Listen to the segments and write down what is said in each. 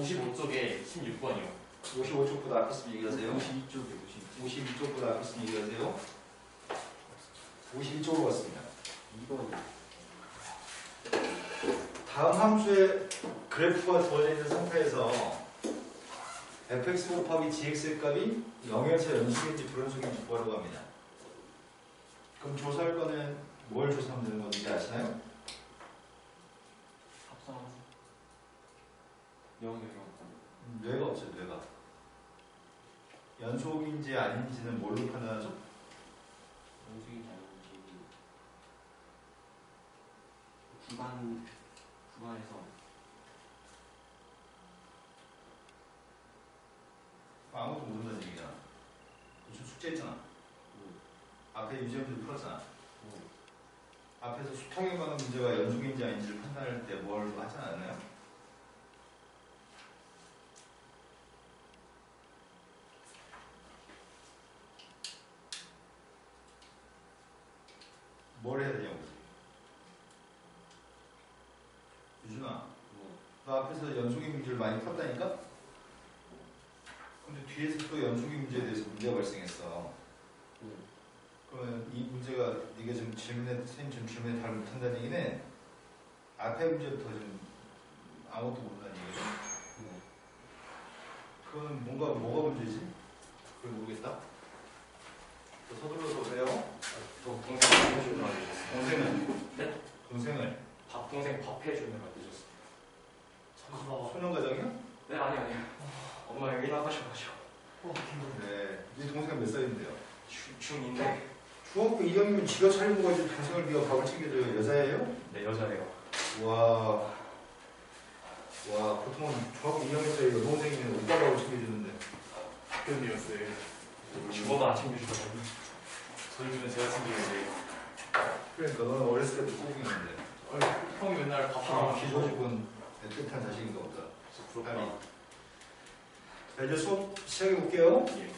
55쪽에 16번이요. 55쪽보다 앞에 있으면 얘기하세요. 52쪽에 52쪽보다 앞에 있으면 얘기하세요. 52쪽으로 왔습니다. 2번. 다음 함수의 그래프가 주어져 있는 상태에서 fx 곱하기 gx의 값이 0에서 연속인지 불연속인지 구하려고 합니다. 그럼 조사할 거는 뭘 조사하면 되는 건지 아시나요? 합성함수. 0, 0. 뇌가 없어요, 뇌가. 연속인지 아닌지는 뭘로 판단하죠? 연속인지 아닌지 구간에서 아무것도 모른다는 얘기잖아. 좀 숙제했잖아. 앞에 유제문제 풀었잖아. 앞에서 수평에 관한 문제가 연속인지 아닌지를 판단할 때 뭘 하지 않았나요? 뭘 해야 되냐고. 유준아, 너 앞에서 연속인 문제를 많이 풀었다니까? 근데 뒤에서 또 연속인 문제에 대해서 문제가 발생했어. 그러면 이 문제가 네가 지금 선생님 지금 질문에 잘 못한다는 얘기는 앞에 문제부터 좀 아무것도 모른다는 얘기죠. 그건 뭐가 문제지? 그걸 모르겠다. 또 서둘러서 오세요. 또 동생 밥 해주느라 늦었어요. 동생은? 네? 동생을? 동생 밥 해주느라 늦었어요. 잠깐만. 소년가정이야? 네, 아니요. 엄마 여기 나가셔가지고. 네. 네 동생은 몇 살인데요? 중인데. 중학교 2학년이면 지가 차리고 가지고 동생을 네가 밥을 챙겨줘요. 여자예요? 네, 여자예요. 와, 보통은 중학교 2학년짜리 여동생이면 오빠 밥을 챙겨주는데. 그런이었어요. 죽어도 안 챙겨주더라고요. 저희는 제가 챙기는데. 그러니까 너는 어렸을 때도 꼬북이었는데. 형이 맨날 밥 하나 기저직은 애틋한 자식인가 보다. 부럽다. 자, 이제 수업 시작해볼게요. 예.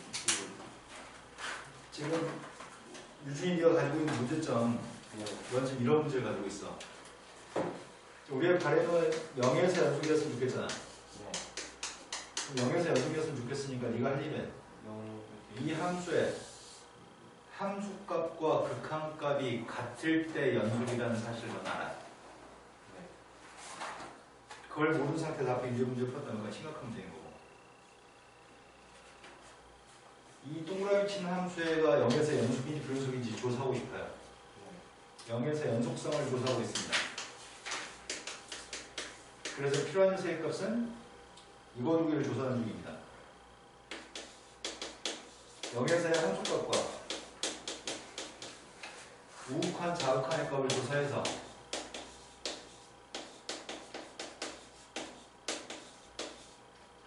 지금 유준이 네가 가지고 있는 문제점, 넌 지금 이런 문제를 가지고 있어. 우리의 바램은 0에서 연속이었으면 좋겠잖아. 0에서 연속이었으면 좋겠으니까 네가 할 일은 이 함수의 함수값과 극한값이 같을 때 연속이라는 사실을 넌 알아. 그걸 모르는 상태에서 앞에 유제 문제 풀었다는 건 심각한 문제인 거고. 이 동그라미 친 함수가 0에서 연속인지 불연속인지 조사하고 싶어요. 0에서 연속성을 조사하고 있습니다. 그래서 필요한 녀석의 값은 이거 두 개를 조사하는 중입니다. 0에서의 함수값과 우극한 자극한의 값을 조사해서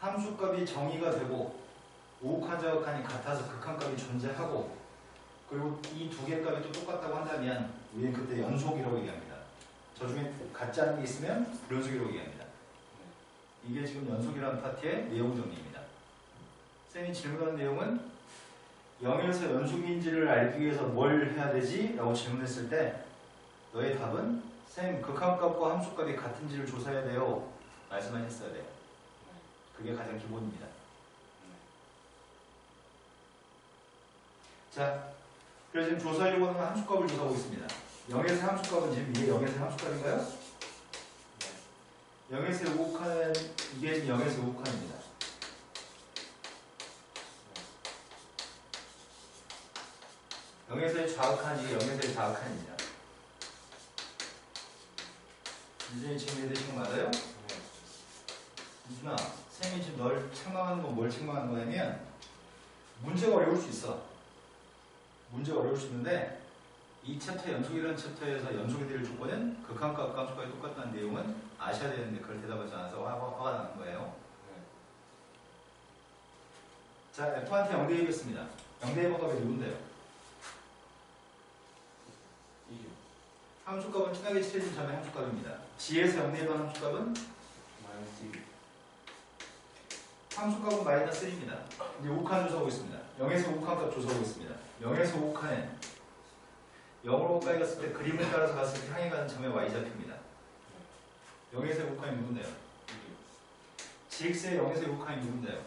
함수값이 정의가 되고 우극한 자극한이 같아서 극한값이 존재하고 그리고 이 두 개 값이 또 똑같다고 한다면 우리는 그때 연속이라고 얘기합니다. 저 중에 같지 않은 게 있으면 불연속이라고 얘기합니다. 이게 지금 연속이라는 파트의 내용 정리입니다. 쌤이 질문한 내용은 0에서 연속인지를 알기 위해서 뭘 해야 되지? 라고 질문했을 때 너의 답은 쌤 극한값과 함수값이 같은지를 조사해야 돼요. 말씀만 했어야 돼요. 그게 가장 기본입니다. 자, 그래서 지금 조사하려고 하는 함수값을 조사하고 있습니다. 0에서 함수값은 지금 이게 0에서 함수값인가요? 0에서 우극한은 이게 지금 0에서 우극한입니다. 영에서의 좌극한이 0에서의 좌극한입니다. 유준이 지금 얘들 지금 맞아요? 유준아, 쌤이 지금 널 책망하는 건 뭘 책망하는 거냐면 문제가 어려울 수 있어. 문제가 어려울 수 있는데 이 챕터 연속이라는 챕터에서 연속이 될 조건은 극한값과 함수값이 똑같다는 내용은 아셔야 되는데 그걸 대답하지 않아서 화가 나는 거예요. 자, F한테 0대 1이었습니다. 0대 1 방법이 누군데요? 함수값은 친하게 칠해진 점의 함수값입니다. G에서 0대 1번 함수값은 함수값은 마이너스 1입니다. 이제 우극한 조사하고 있습니다. 0에서 우극한값 조사하고 있습니다. 0에서 우극한은 0으로 가까이 갔을 때 그림을 따라서 갔을 때 향해 가는 점의 y좌표입니다. 0에서 우극한이 누군데요? GX의 0에서 6칸이 누군데요?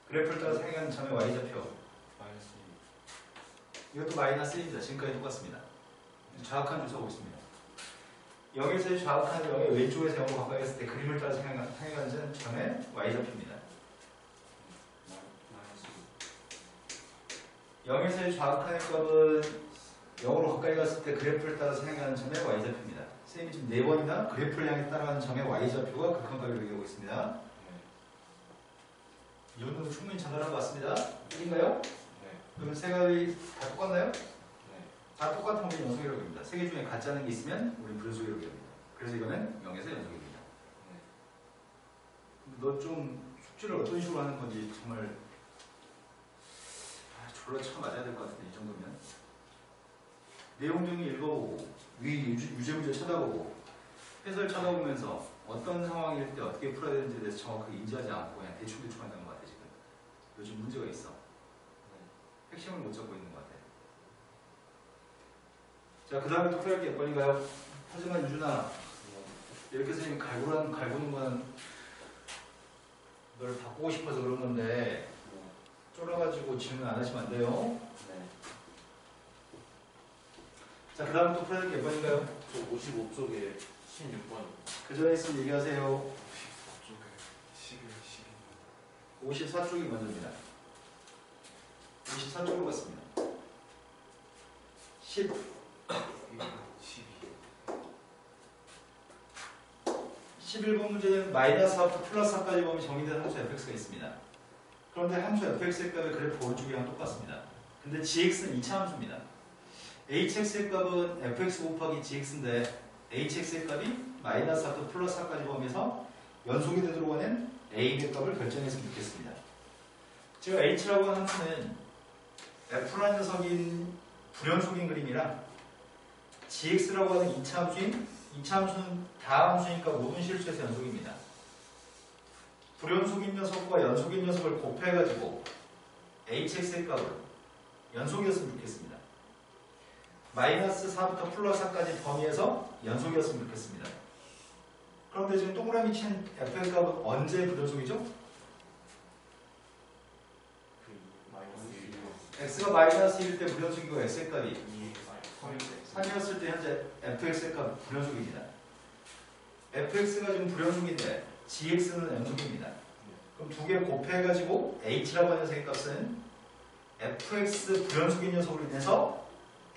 그래프를 따라서 행하는 점의 y좌표. 마이너스 이것도 마이너스 1입니다. 지금까지 똑같습니다. 좌악한 줄 써보겠습니다. 0에서 좌악한 0의 왼쪽에서 0으로 가까이 했을 때 그림을 따라서 행하는 점의 y좌표입니다. 마이너스 0에서의 좌악한의 값은 0으로 가까이 갔을 때 그래프를 따라서 향하는 점의 y좌표입니다. 쌤이 지금 4번이나 그래프를 향해 따라가는 점의 y좌표가 극한값이라고 얘기하고 있습니다. 이 정도는 충분히 전달한 것 같습니다. 1인가요? 네. 그러면 세 값이 다 똑같나요? 네. 다 똑같은 건 연속이라고 합니다. 세 개 중에 같지 않은 게 있으면 우리는 불연속이라고 합니다. 그래서 이거는 0에서 연속입니다. 너 좀 숙제를 어떤 식으로 하는 건지 정말 졸라 쳐 맞아야 될 것 같은데 이 정도면 내용 정리 읽어보고 위 유제문제 쳐다보고 해설 쳐다보면서 어떤 상황일 때 어떻게 풀어야 되는지에 대해서 정확하게 인지하지 않고 그냥 대충 한다는 것 같아 지금. 요즘 문제가 있어. 핵심을 못 잡고 있는 것 같아. 자, 그 다음에 또 풀어야 할 게 몇 번인가요? 하지만 유준아, 이렇게 선생님 갈구는 건 널 바꾸고 싶어서 그런 건데 쫄아가지고 질문 안 하시면 안 돼요. 네. 자, 그 다음 또 풀어야 할 게 몇 번인가요? 저 55쪽에 16번. 그 전에 있으면 얘기하세요. 55쪽에 11. 54쪽이 먼저입니다. 54쪽으로 갔습니다. 10. 11번 문제는 마이너스 4부터 플러스 4까지 보면 정의된 함수 fx가 있습니다. 그런데 함수 fx의 값의 그래프 오른쪽이랑 똑같습니다. 근데 gx는 2차 함수입니다. hx의 값은 fx 곱하기 gx인데 hx의 값이 마이너스 4부터 플러스 4까지 범위에서 연속이 되도록 하는 a의 값을 결정했으면 좋겠습니다. 제가 h라고 하는 함수는 f라는 녀석인 불연속인 그림이랑 gx라고 하는 2차 함수인 2차 함수는 다 함수니까 모든 실수에서 연속입니다. 불연속인 녀석과 연속인 녀석을 곱해가지고 hx의 값을 연속이었으면 좋겠습니다. 마이너스 4부터 플러스 4까지 범위에서 연속이었으면 좋겠습니다. 그런데 지금 동그라미 친 f의 값은 언제 불연속이죠? x가 마이너스 1일 때 불연속이고 x의 값이 3이었을 때 현재 fx의 값 불연속입니다. fx가 지금 불연속인데 gx는 연속입니다. 그럼 두 개 곱해가지고 h라고 하는 녀석의 값은 fx 불연속인 녀석으로 인해서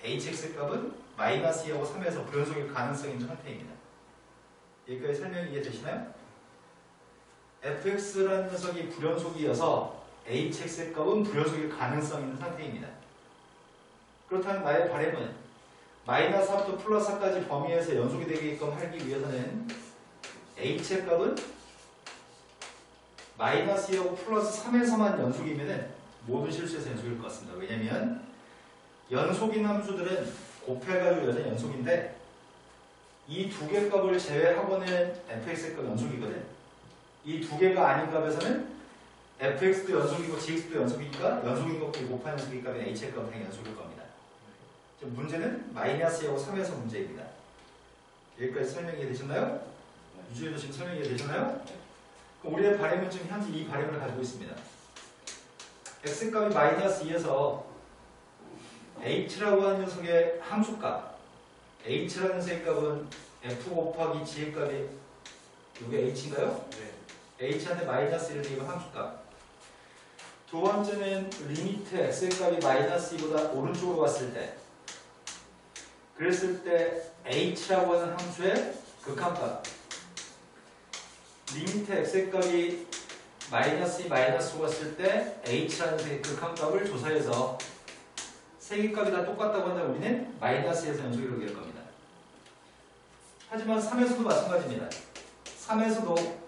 hx의 값은 마이너스 2하고 3에서 불연속일 가능성이 있는 상태입니다. 여기까지 설명이 이해되시나요? fx라는 녀석이 불연속이어서 hx의 값은 불연속일 가능성이 있는 상태입니다. 그렇다면 나의 바램은 마이너스 4부터 플러스 4까지 범위에서 연속이 되게끔 하기 위해서는 h의 값은 마이너스 2하고 플러스 3에서만 연속이면 모든 실수에서 연속일 것 같습니다. 왜냐하면 연속인 함수들은 곱해가지고 여전히 연속인데 이 두 개 값을 제외하고는 fx의 값 연속이거든. 이 두 개가 아닌 값에서는 fx도 연속이고 gx도 연속이니까 연속인 것끼리 곱하는 녀석의 값은 h의 값은 당연히 연속일 겁니다. 지금 문제는 마이너스 2하고 3에서 문제입니다. 여기까지 설명이 되셨나요? 유주에도 지금 설명이 되셨나요? 그럼 우리의 바램은 지금 현재 이 바램을 가지고 있습니다. x값이 마이너스 2에서 h라고 하는 녀석의 함수값 h라는 녀석의 값은 f 곱하기 g의 값이 이게 h인가요? 네. h한테 마이너스 1을 대입한 함수값. 두 번째는 리미트 x의 값이 마이너스 2보다 오른쪽으로 갔을 때 그랬을 때 h라고 하는 함수의 극한값 리미트 x의 값이 마이너스 2, 마이너스로 갔을 때 h라는 녀석의 극한값을 조사해서 세 개 값이 다 똑같다고 한다면 우리는 마이너스에서 연속이라고 얘기할 겁니다. 하지만 3에서도 마찬가지입니다. 3에서도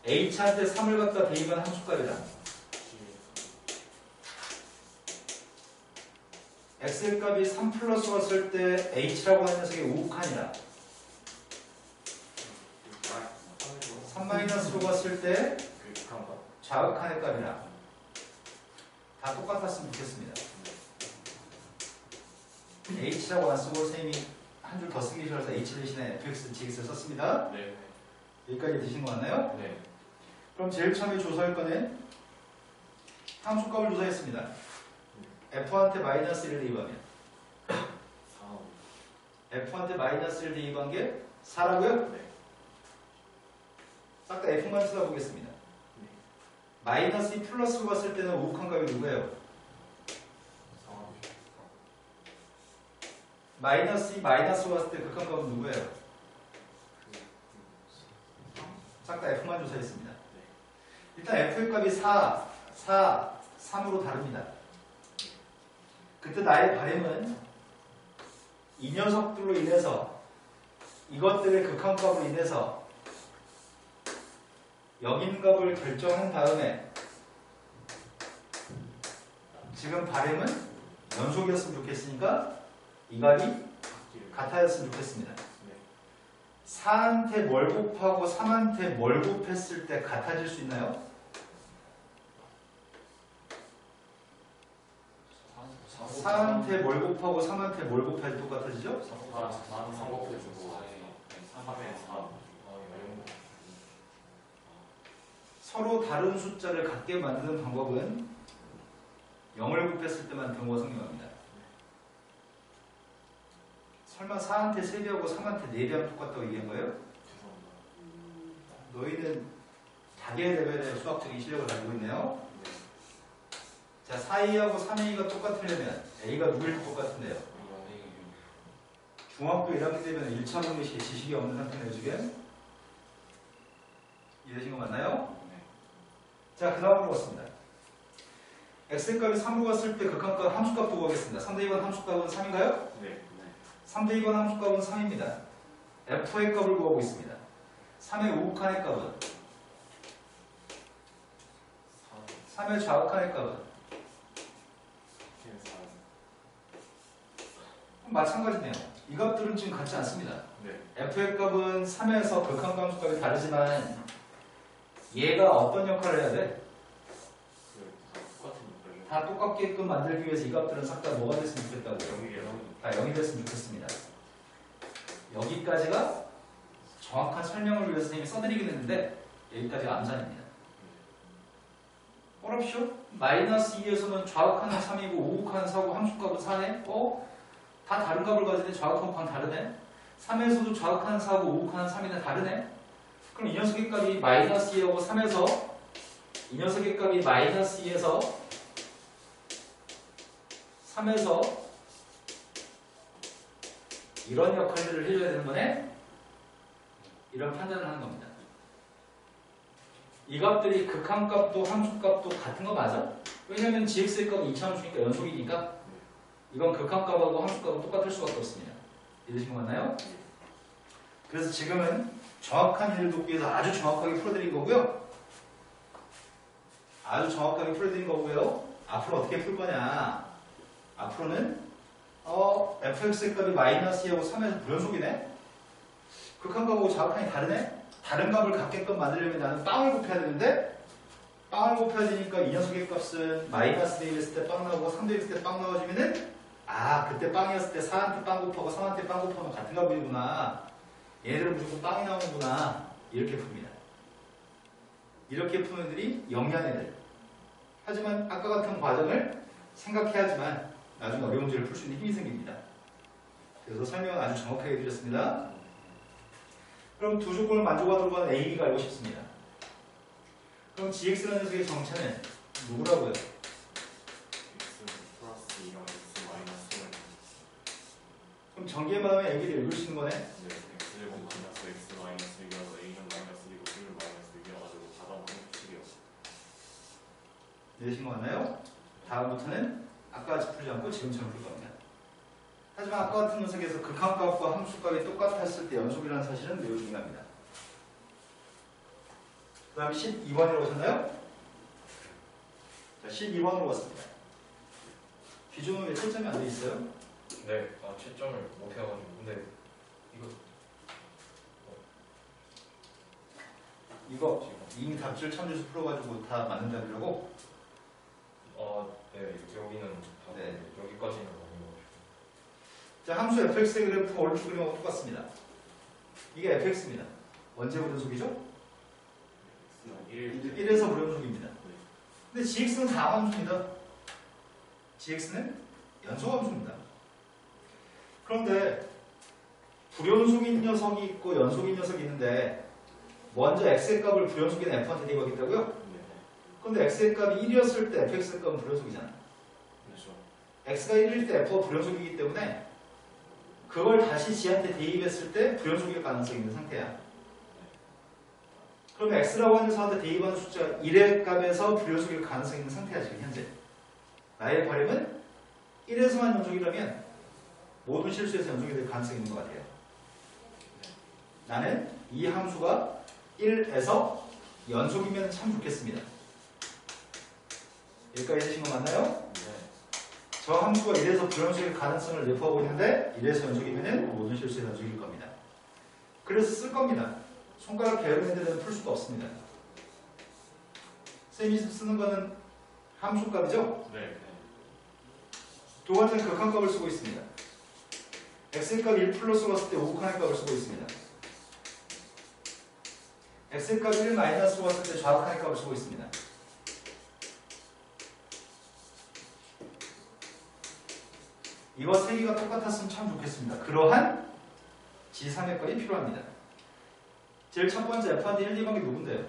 h한테 3을 갖다 대입한 함수값이다. x의 값이 3 플러스 왔을 때 h라고 하는 녀석의 우극한이라 3 마이너스로 갔을 때 좌극한의 값이라 다 똑같았으면 좋겠습니다. h라고 안 쓰고 선생님이 한 줄 더 쓰기 싫어서 h 대신에 fx, gx를 썼습니다. 네. 여기까지 되신 거 맞나요? 네. 그럼 제일 처음에 조사할 거는 함수값을 조사했습니다. f한테 마이너스 1을 대입하면 4. f한테 마이너스 1을 대입한 게 4라고요? 네. 싹 다 f만 쳐다보겠습니다. 네. 마이너스 2 플러스로 봤을 때는 우극한 값이 누구예요? 4. 마이너스 2 마이너스로 봤을 때 극한 값은 누구예요? 싹 다 f만 조사했습니다. 일단 f의 값이 4, 4, 3으로 다릅니다. 그때 나의 바램은 이 녀석들로 인해서 이것들의 극한값으로 인해서 여긴 값을 결정한 다음에 지금 바램은 연속이었으면 좋겠으니까 이 값이 같아졌으면 좋겠습니다. 4한테 뭘 곱하고 3한테 뭘 곱했을 때 같아질 수 있나요? 4한테 뭘 곱하고 3한테 뭘 곱해야 똑같아지죠? 4는 3 곱해주고 3에 4. 서로 다른 숫자를 같게 만드는 방법은 0을 곱했을 때만 등호가 성립합니다. 설마 4한테 3배하고 3한테 4배하면 똑같다고 얘기한 거예요? 너희는 다계 레벨의 수학적인 실력을 가지고 있네요. 자, 4A하고 3A가 똑같으려면 A가 누구일 똑같은데요? 중학교 1학년 되면 1차 분리식 지식이 없는 상태네요, 지금. 이해되신 거 맞나요? 자, 그 다음으로 갔습니다. x값이 3로 갔을 때 극한값 함수값 보고 하겠습니다. 3대 2번 함수값은 3인가요? 네. 3대 2번 함수값은 3입니다. f의 값을 구하고 있습니다. 3의 우극한의 값은 3의 좌극한의 값은 마찬가지네요. 이 값들은 지금 같지 않습니다. 네. f의 값은 3에서 극한함수값이 다르지만 얘가 어떤 역할을 해야 돼? 똑같은 역할이요. 다 똑같게끔 만들기 위해서 이 값들은 싹 다 뭐가 됐으면 좋겠다고요? 0이에요. 다 0이 됐으면 좋겠습니다. 여기까지가 정확한 설명을 위해서 선생님이 써드리긴 했는데 여기까지가 암산입니다. 어렵죠? 마이너스 2에서는 좌극하는 3이고 우극하는 4고 함수값은 4네? 다 다른 값을 가지네. 좌극하고 다르네. 3에서도 좌극하는 4고 우극하는 3이네. 다르네. 그럼 이 녀석의 값이 마이너스 2하고 3에서 이 녀석의 값이 마이너스 2에서 3에서 이런 역할들을 해줘야 되는 거네. 이런 판단을 하는 겁니다. 이 값들이 극한값도 함수값도 같은 거 맞아? 왜냐면 gx의 값은 2차함수니까 연속이니까 이건 극한값하고 함수값은 똑같을 수밖에 없습니다. 이해되신 거 맞나요? 그래서 지금은 정확한 일을 돕기 위해서 아주 정확하게 풀어드린 거고요. 아주 정확하게 풀어드린 거고요. 앞으로 어떻게 풀 거냐? 앞으로는 fx의 값이 마이너스 2하고 3에서 불연속이네? 극한값하고 좌극한이 다르네? 다른 값을 갖게끔 만들려면 나는 빵을 곱해야 되는데 빵을 곱해야 되니까 이 녀석의 값은 마이너스 대입했을 때 빵 나오고 3 대입했을 때 빵 나와주면은 그때 빵이었을 때 4한테 빵 곱하고 3한테 빵 곱하면 같은 값이구나. 얘네들은 무조건 빵이 나오는구나. 이렇게 풉니다. 이렇게 푸는 애들이 영리한 애들. 하지만 아까 같은 과정을 생각해야지만 나중에 어려운 문제를 풀 수 있는 힘이 생깁니다. 그래서 설명은 아주 정확하게 해드렸습니다. 그럼 두 조건을 만족하도록 하는 A, B가 알고 싶습니다. 그럼 GX라는 녀석의 정체는 누구라고요? x 플러스 2랑 x 마이너스 1. 그럼 전기에 말하면 AB를 읽을 수 있는 거네? 네. x제곱 마이너스 x 마이너스 6이어서 a는 마이너스 1이고 b는 마이너스 6이어가지고 4다 방식이요. 이해되신 거 맞나요? 다음부터는 아까 같이 풀지 않고 지금처럼 풀 겁니다. 하지만 아까 같은 녀석에서 극한값과 함수값이 똑같았을 때 연속이라는 사실은 매우 중요합니다. 그 다음에 12번으로 오셨나요? 자, 12번으로 왔습니다. 비중은 왜 채점이 안 돼 있어요? 네, 채점을 못 해가지고. 근데 이거 이미 답지를 참조해서 풀어가지고 다 맞는 답이라고? 네, 여기는 다 네. 여기까지는 맞는 것 같아요. 자, 함수 fx의 그래프 얼추 그림하고 똑같습니다. 이게 fx입니다. 언제 불연속이죠? X는 1 1에서 불연속입니다. 근데 GX는 다함수입니다. GX는 연속함수입니다. 그런데 불연속인 녀석이 있고 연속인 녀석이 있는데 먼저 x의 값을 불연속인 f한테 대입하겠다고요? 네. 그런데 x의 값이 1이었을 때 fx의 값은 불연속이잖아. 그렇죠. x가 1일 때 f가 불연속이기 때문에 그걸 다시 g한테 대입했을 때 불연속일 가능성이 있는 상태야. 그러면 x라고 하는 녀석한테 대입하는 숫자 1의 값에서 불연속일 가능성이 있는 상태야 지금 현재. 나의 바램은 1에서만 연속이라면 모든 실수에서 연속이 될 가능성이 있는 것 같아요. 나는 이 함수가 1에서 연속이면 참 좋겠습니다. 여기까지 되신 거 맞나요? 네. 저 함수가 1에서 불연속일 가능성을 내포하고 있는데 1에서 연속이면 모든 실수에서 연속일 겁니다. 그래서 쓸 겁니다. 손가락 게으른 애들은 풀 수가 없습니다. 쌤이 쓰는 거는 함수값이죠? 네. 두 번째는 극한값을 쓰고 있습니다. x의 값 1 플러스로 갔을 때 5극한의 값을 쓰고 있습니다. x의 값 1 마이너스로 갔을 때 좌극한의 값을 쓰고 있습니다. 이거 세 개가 똑같았으면 참 좋겠습니다. 그러한 G3의 값이 필요합니다. 제일 첫 번째 F한테 1, 2번이 누군데요?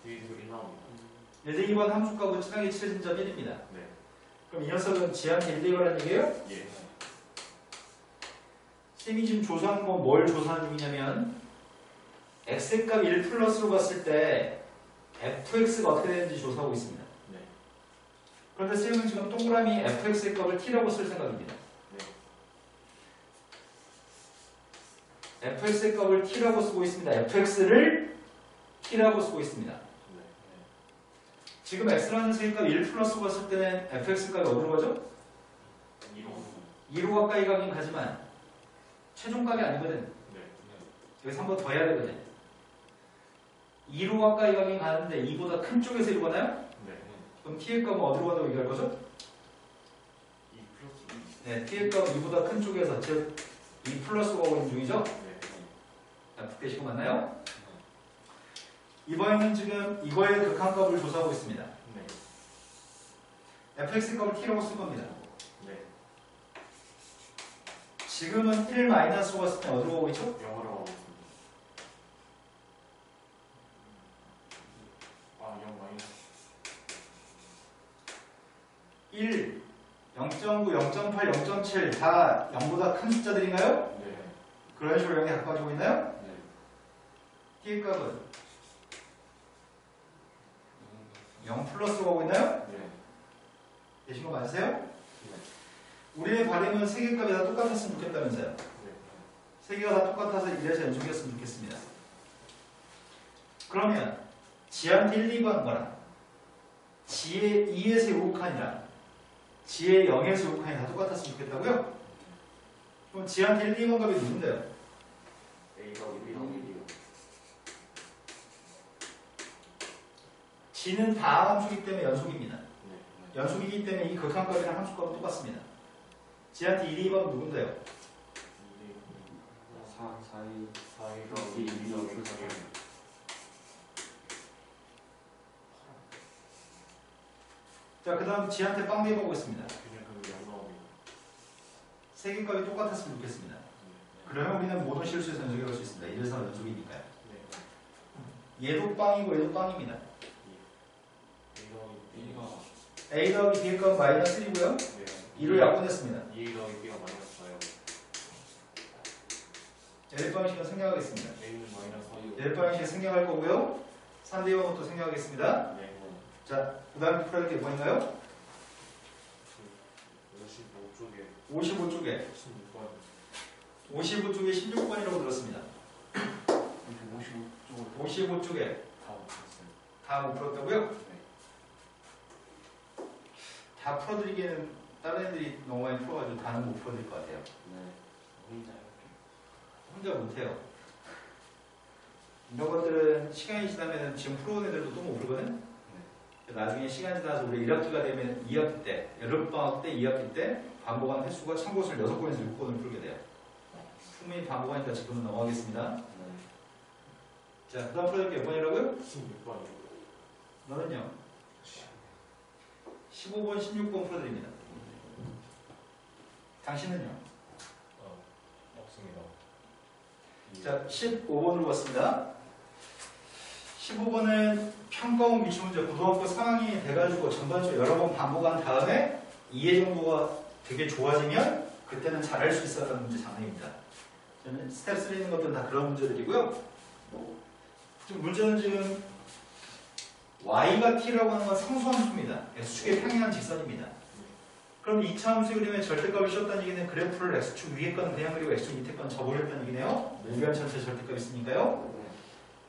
뒤에도 1 나옵니다. 1, 2번 함수값은 친하게 칠해진 점 1입니다. 네. 그럼 이 녀석은 G한테 1, 2번이라는 얘기예요? 예. 쌤이 지금 조사하는 건 뭘 조사하는 중이냐면 x의 값 1 플러스로 갔을 때 fx가 어떻게 되는지 조사하고 있습니다. 네. 그런데 쌤은 지금 동그라미 fx의 값을 t라고 쓸 생각입니다. 네. fx의 값을 t라고 쓰고 있습니다. fx를 t라고 쓰고 있습니다. 네. 지금 x라는 세의 값 1 플러스로 갔을 때는 fx 값이 어디로 가죠? 2로 가까이 가긴 가지만 최종값이 아니거든. 네. 여기서 한 번 더 해야 되거든. 2로 가까이 가긴 가는데 2보다 큰 쪽에서 1로 가나요? 네. 그럼 t의 값은 어디로 간다고 얘기할 거죠? 2 플러스 네, t의 값은 2보다 큰 쪽에서 즉 2 플러스로 가고 있는 중이죠? 2. 네. 납득되시고 맞나요? 이번에는 지금 이거의 극한값을 조사하고 있습니다. 네. fx의 값을 t라고 쓸 겁니다. 네. 지금은 1 마이너스로 갔을 때 어디로 가고 있죠? 영어로 하고 있습니다. 아, 0 마이너스. 1, 0.9, 0.8, 0.7 다 0보다 큰 숫자들인가요? 네. 그런 식으로 0에 가까워지고 있나요? 네. t의 값은 0 플러스로 가고 있나요? 네. 되신 거 맞으세요? 우리의 바램은 세 개 값이 다 똑같았으면 좋겠다면서요. 네. 세 개가 다 똑같아서 1에서 연속이었으면 좋겠습니다. 그러면 G한테 1, 2번 거랑 G의 2에서 5칸이랑 G의 0에서 5칸이 다 똑같았으면 좋겠다고요? 그럼 G한테 1, 2번 값이 누군데요? A가 1이랑 1이요. G는 다 함수이기 때문에 연속입니다. 네. 연속이기 때문에 이 극한값이랑 함수값은 똑같습니다. G한테 1, 2번 누군데요? 4가 1이랑 1이요. 자, 그 다음 G한테 빵 대보겠습니다. 그냥 그 0 나옵니다. 세 개 값이 똑같았으면 좋겠습니다. 그러면 우리는 모든 실수에서 연속이 할 수 있습니다. 이래서 연속이니까요. 네. 얘도 빵이고 얘도 빵입니다. A가 A 더하기 B의 값은 마이너스 1이고요. 네. 2로 약분했습니다. 2 더하기 B가 마이너스 4요. 얘를 방식은 생략하겠습니다. A는 마이너스 4요. 얘를 방식은 생략할 거고요. 3대 1도 생략하겠습니다. 네. 자, 그 다음에 풀어야 될 게 뭐인가요? 55쪽에 55쪽에 16번. 55쪽에 16번이라고 들었습니다. 55쪽에 다 없었어요. 다 못 풀었다고요? 네. 다 풀어드리기에는 다른 애들이 너무 많이 풀어가지고 다는 못 풀어드릴 것 같아요. 혼자 못해요. 이런 것들은 시간이 지나면 지금 풀어온 애들도 또 못 풀거든? 나중에 시간이 지나서 우리 1학기가 되면 2학기 때, 여름방학 때, 2학기 때 반복한 횟수가 참고서를 6권에서 6권을 풀게 돼요. 충분히 반복하니까 지금은 넘어가겠습니다. 자, 그 다음 풀어줄게. 몇 번이라고요? 16번이요. 너는요? 15번, 16번 풀어드립니다. 당신은요? 없습니다. 자, 15번으로 왔습니다. 15번은 평가원 기출문제 고등학교 3학년이 돼가지고 전반적으로 여러 번 반복한 다음에 이해 정도가 되게 좋아지면 그때는 잘할 수 있었던 문제 장르입니다. 저는 스텝 3 있는 것들은 다 그런 문제들이고요. 지금 문제는 지금 y가 t라고 하는 건 상수함수입니다. x축의 평행한 직선입니다. 그럼 2차 함수의 그림에 절대값을 씌웠다는 얘기는 그래프를 x축 위에 건 그냥 그리고 x축 밑에 건 접어버렸다는 얘기네요. 모변 전체 절대값이 있으니까요.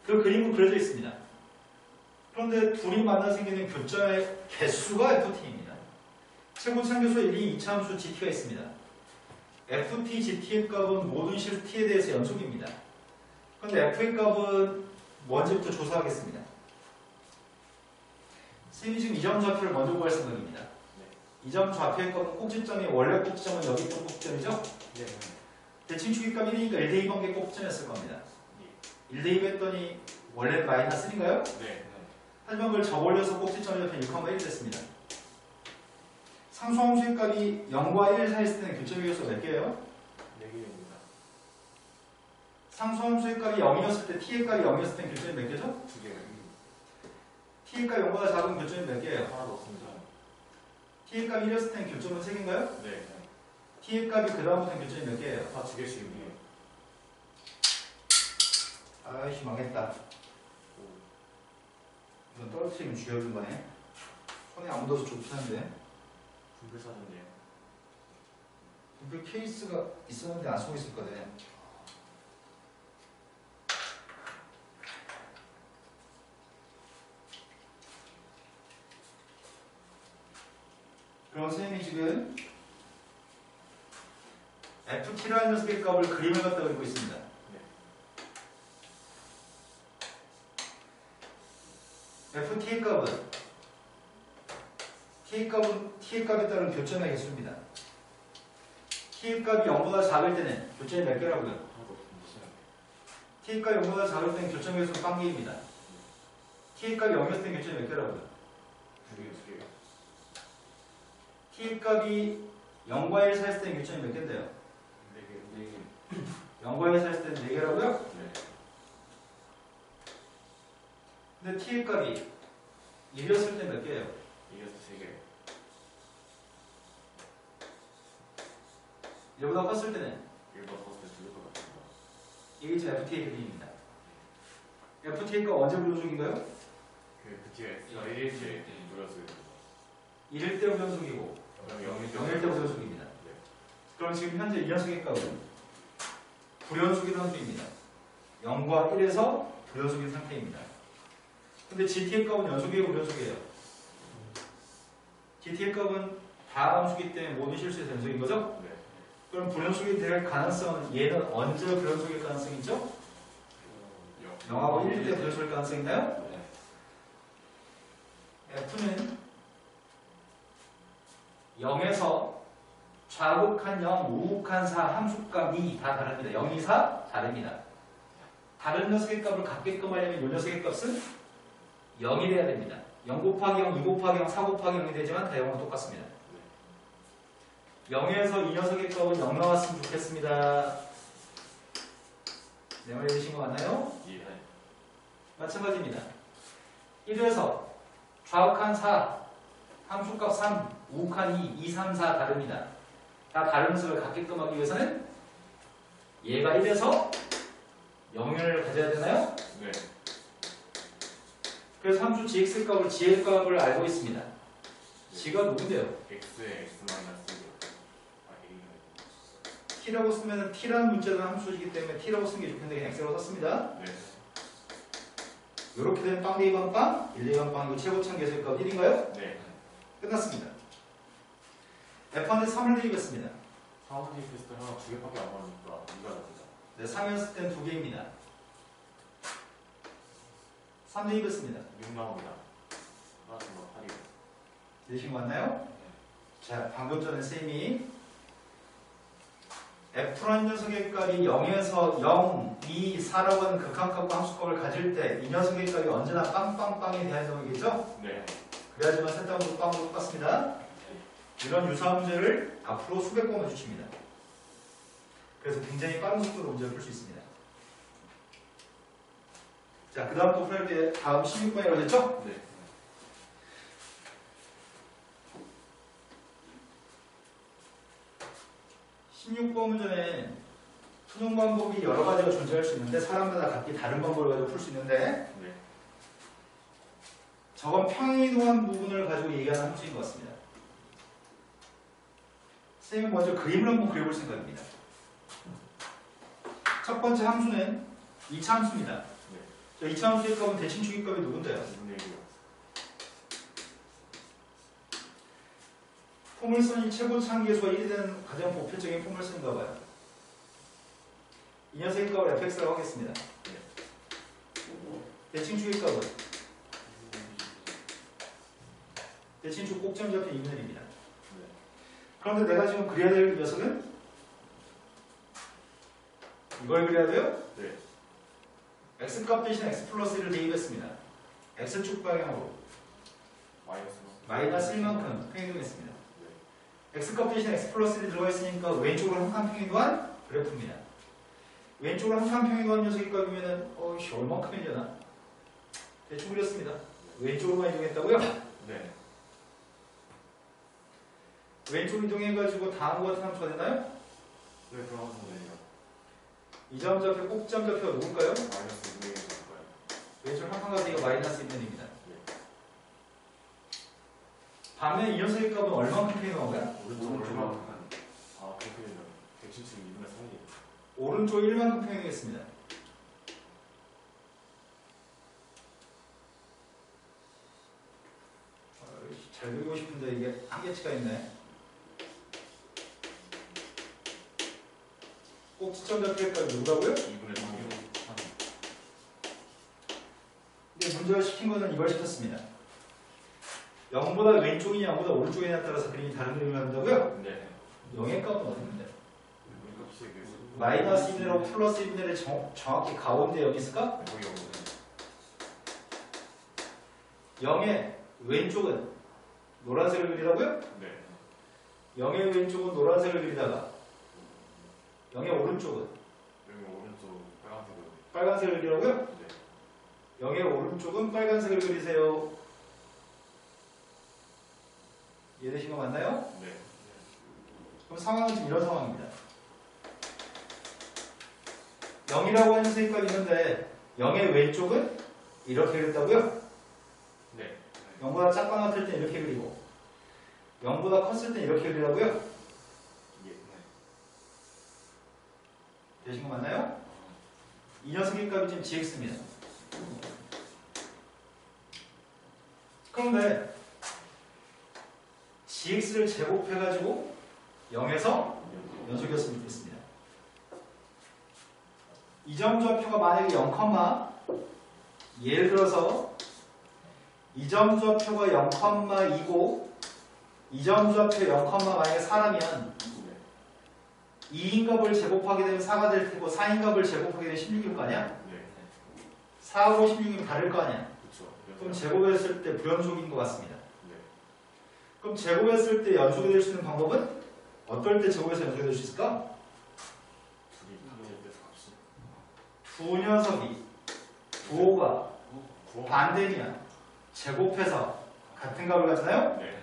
그 그림은 그려져 있습니다. 그런데 둘이 만나 생기는 교점의 개수가 ft입니다. 최고차함수 1, 2, 2차 함수 gt가 있습니다. ft, gt의 값은 모든 실 t에 대해서 연속입니다. 그런데 f의 값은 뭔지부터 조사하겠습니다. 선생님이 지금 이 점 좌표를 먼저 구할 생각입니다. 이 점 좌표의 값은 꼭지점이 원래 꼭지점은 여기 있던 꼭지점이죠? 네. 대칭 축의값 1이니까 1대 2번개 꼭지점이었을 겁니다. 1대 2 했더니 원래 마이너스 1인가요? 네. 하지만 그걸 접올려서 꼭지점이 옆에 6,1이 됐습니다. 상수함수의 값이 0과 1 사이에 있을 때는 교점 비교수 몇 개예요? 4개입니다. 상수함수의 값이 0이었을 때 t의 값이 0이었을 때는 교점이 몇 개죠? 2개. t의 값이 0보다 작은 교점이 몇 개예요? 하나도 없습니다. t의 값이 1이었을 때는 교점은 3개인가요? 네. t의 값이 그 다음부터는 교점이 몇 개예요? 다 2개씩이에요. 아이씨 망했다. 이건 떨어뜨리면 쥐어준 거네. 손에 안 묻어서 좋긴 한데. 분필 사전이에요. 분필 케이스가 있었는데 안 쓰고 있을 거네. 그럼 선생님이 지금 ft라는 녀석의 값을 그림을 갖다 그리고 있습니다. ft의 값은 t의 값에 따른 교점의 개수입니다. t의 값이 0보다 작을 때는 교점이 몇 개라고요? 하나도 없습니다. t의 값이 0보다 작을 때는 교점의 개수는 빵개입니다. t의 값이 0이었을 때는 교점이 몇 개라고요? 2개요. t의 값이 0과 1 사이에 있을 때는 교점이 몇 개인데요? 4개. 0과 1 사이에 있을 때는 4개라고요? 네. 근데 t의 값이 1이었을 때 몇 개예요? 2에서 3개. 1보다 컸을 때는 1번 컸을 때 2개 것 같습니다. 이게 지금 ft의 그림입니다. ft의 값 언제 불연속인가요? 그 뒤에 1일째 모였어요. 1일 때 불연속이고 그럼 0일 때 불연속입니다. 네. 그럼 지금 현재 이 녀석의 값은 불연속이라는 소리입니다. 0과 1에서 불연속인 상태입니다. 근데 gt의 값은 연속이에요, 불연속이에요? gt의 값은 다 함수기 때문에 모든 실수에서 연속인 거죠? 네. 그럼 불연속이 될 가능성은 얘는 언제 불연속일 가능성이 있죠? 0하고 1일 때 불연속일 가능성이 있나요? 네. f는 0에서 좌극한 0, 우극한 4 함수값이 다 다릅니다. 0, 2, 4 다릅니다. 다른 녀석의 값을 같게끔 하려면 이 녀석의 값은 0이 돼야 됩니다. 0 곱하기 0, 2 곱하기 0, 4 곱하기 0이 되지만 다 0은 똑같습니다. 0에서 이 녀석의 값은 0 나왔으면 좋겠습니다. 내 말이 되신 거 맞나요? 예. 마찬가지입니다. 1에서 좌극한 4, 함수값 3, 우극한 2, 2, 3, 4 다릅니다. 다 다른 녀석을 같게끔 하기 위해서는 얘가 1에서 0을 가져야 되나요? 네. 그래서 함수 gx 값을 gl 값을 알고 있습니다. g가 누군데요? x에 x 마이너스 1. t라고 쓰면 t라는 문자는 함수이기 때문에 t라고 쓰는 게 좋겠는데 그냥 x라고 썼습니다. 네. 이렇게 되면 빵, 2번 빵, 1, 2번 빵이고 최고참 계수의 값 1인가요? 네. 끝났습니다. f한테 3을 드리겠습니다. 4번 테스트 하나 2개밖에 안 나오니까 2가 됩니다. 네, 3이었을 땐 2개입니다. 3 대입했습니다. 6 나옵니다. 하나씩 8이요. 되신 거 맞나요? 자, 방금 전에 쌤이 F라는 녀석의 값이 0에서 0, 2, 4라고 하는 극한값과 함수값을 가질 때 이 녀석의 값이 언제나 빵빵빵에 대한 놈이겠죠? 네. 그래야지만 셋다운도 빵으로 똑같습니다. 이런 유사한 문제를 앞으로 수백 번 해주십니다. 그래서 굉장히 빠른 속도로 문제를 풀 수 있습니다. 자, 그 다음 또 풀 때 다음 16번이라고 했죠? 네. 16번 문제는 수능 방법이 여러 가지가 존재할 수 있는데 사람마다 각기 다른 방법을 가지고 풀 수 있는데 네. 저건 평이동한 부분을 가지고 얘기하는 함수인 것 같습니다. 선생님이 먼저 그림을 한번 그려볼 생각입니다. 첫 번째 함수는 2차 함수입니다. 자, 2차 함수의 값은 대칭축의 값이 누군데요? 무슨 얘기야? 포물선이 최고 상계수가 1이 되는 가장 보편적인 포물선인가 봐요. 이 녀석의 값을 fx라고 하겠습니다. 대칭축의 값은 대칭축 꼭지점 잡힌 2분의 1입니다. 그런데 내가 지금 그려야 될 녀석은 이걸 그려야 돼요? 네. x값 대신 x 플러스 1을 대입했습니다. x축 방향으로 마이너스 1만큼 평행이동했습니다. x값 대신 x 플러스 1이 들어가 있으니까 왼쪽으로 한 칸 평행이동한 그래프입니다. 왼쪽으로 한 칸 평행이동한 녀석의 값이면은 얼마큼이려나? 대충 그렸습니다. 왼쪽으로만 이동했다고요? 네. 왼쪽 이동해가지고 다음과 같은 함수가 되나요? 네, 그럼 선생님이요. 이 점 좌표 꼭지점 좌표가 누굴까요? 마이너스 2분의 1일 거예요. 왼쪽 한 칸 가지고 마이너스 1입니다. 반면 이 녀석의 값은 얼마큼 평행이동한 거야? 오른쪽 얼마큼? 아, 그렇게 되면 170 2분의 3이. 오른쪽 1만큼 평행이겠습니다. 잘 그리고 싶은데 이게 한계치가 있네. 꼭지점 좌표의 값이 누구라고요? 2분의 3이요. 근데 문제를 시킨 거는 이걸 시켰습니다. 0보다 왼쪽이냐 0보다 오른쪽이냐에 따라서 그림이 다른 그림을 한다고요? 네. 0의 값은 어디인데? 값이 마이너스 1이라고 플러스 1을 정확히 가운데 여기 있을까? 거기 없는. 0의 왼쪽은 노란색을 그리라고요? 네. 0의 왼쪽은 노란색을 그리다가 0의 오른쪽은 여기 오른쪽 빨간색으로. 빨간색을 그리라고요? 네. 0의 오른쪽은 빨간색을 그리세요. 이해되신 거 맞나요? 네. 그럼 상황은 지금 이런 상황입니다. 0이라고 하는 녀석이 있는데 0의 왼쪽은 이렇게 그렸다고요? 네. 0보다 작거나 같을 때 이렇게 그리고 0보다 컸을 때 이렇게 그리라고요? 예. 되신 거 맞나요? 이 녀석의 값이 지금 gx입니다. 그런데 gx를 제곱해가지고 0에서 연속이었으면 좋겠습니다. 이 점 좌표가 만약에 0, 예를 들어서 이 점 좌표가 0,2고 이 점 좌표 0, 만약에 4라면 2인 값을 제곱하게 되면 4가 될 테고 4인 값을 제곱하게 되면 16일 거 아니야? 네. 4하고 16이면 다를 거 아니야? 그렇죠. 그럼 제곱했을 때 불연속인 것 같습니다. 네. 그럼 제곱했을 때 연속이 될 수 있는 방법은 어떨 때 제곱해서 연속이 될 수 있을까? 둘이 합칠 때 값이. 두 녀석이 부호가 구호. 반대면 제곱해서 같은 값을 가잖아요? 네.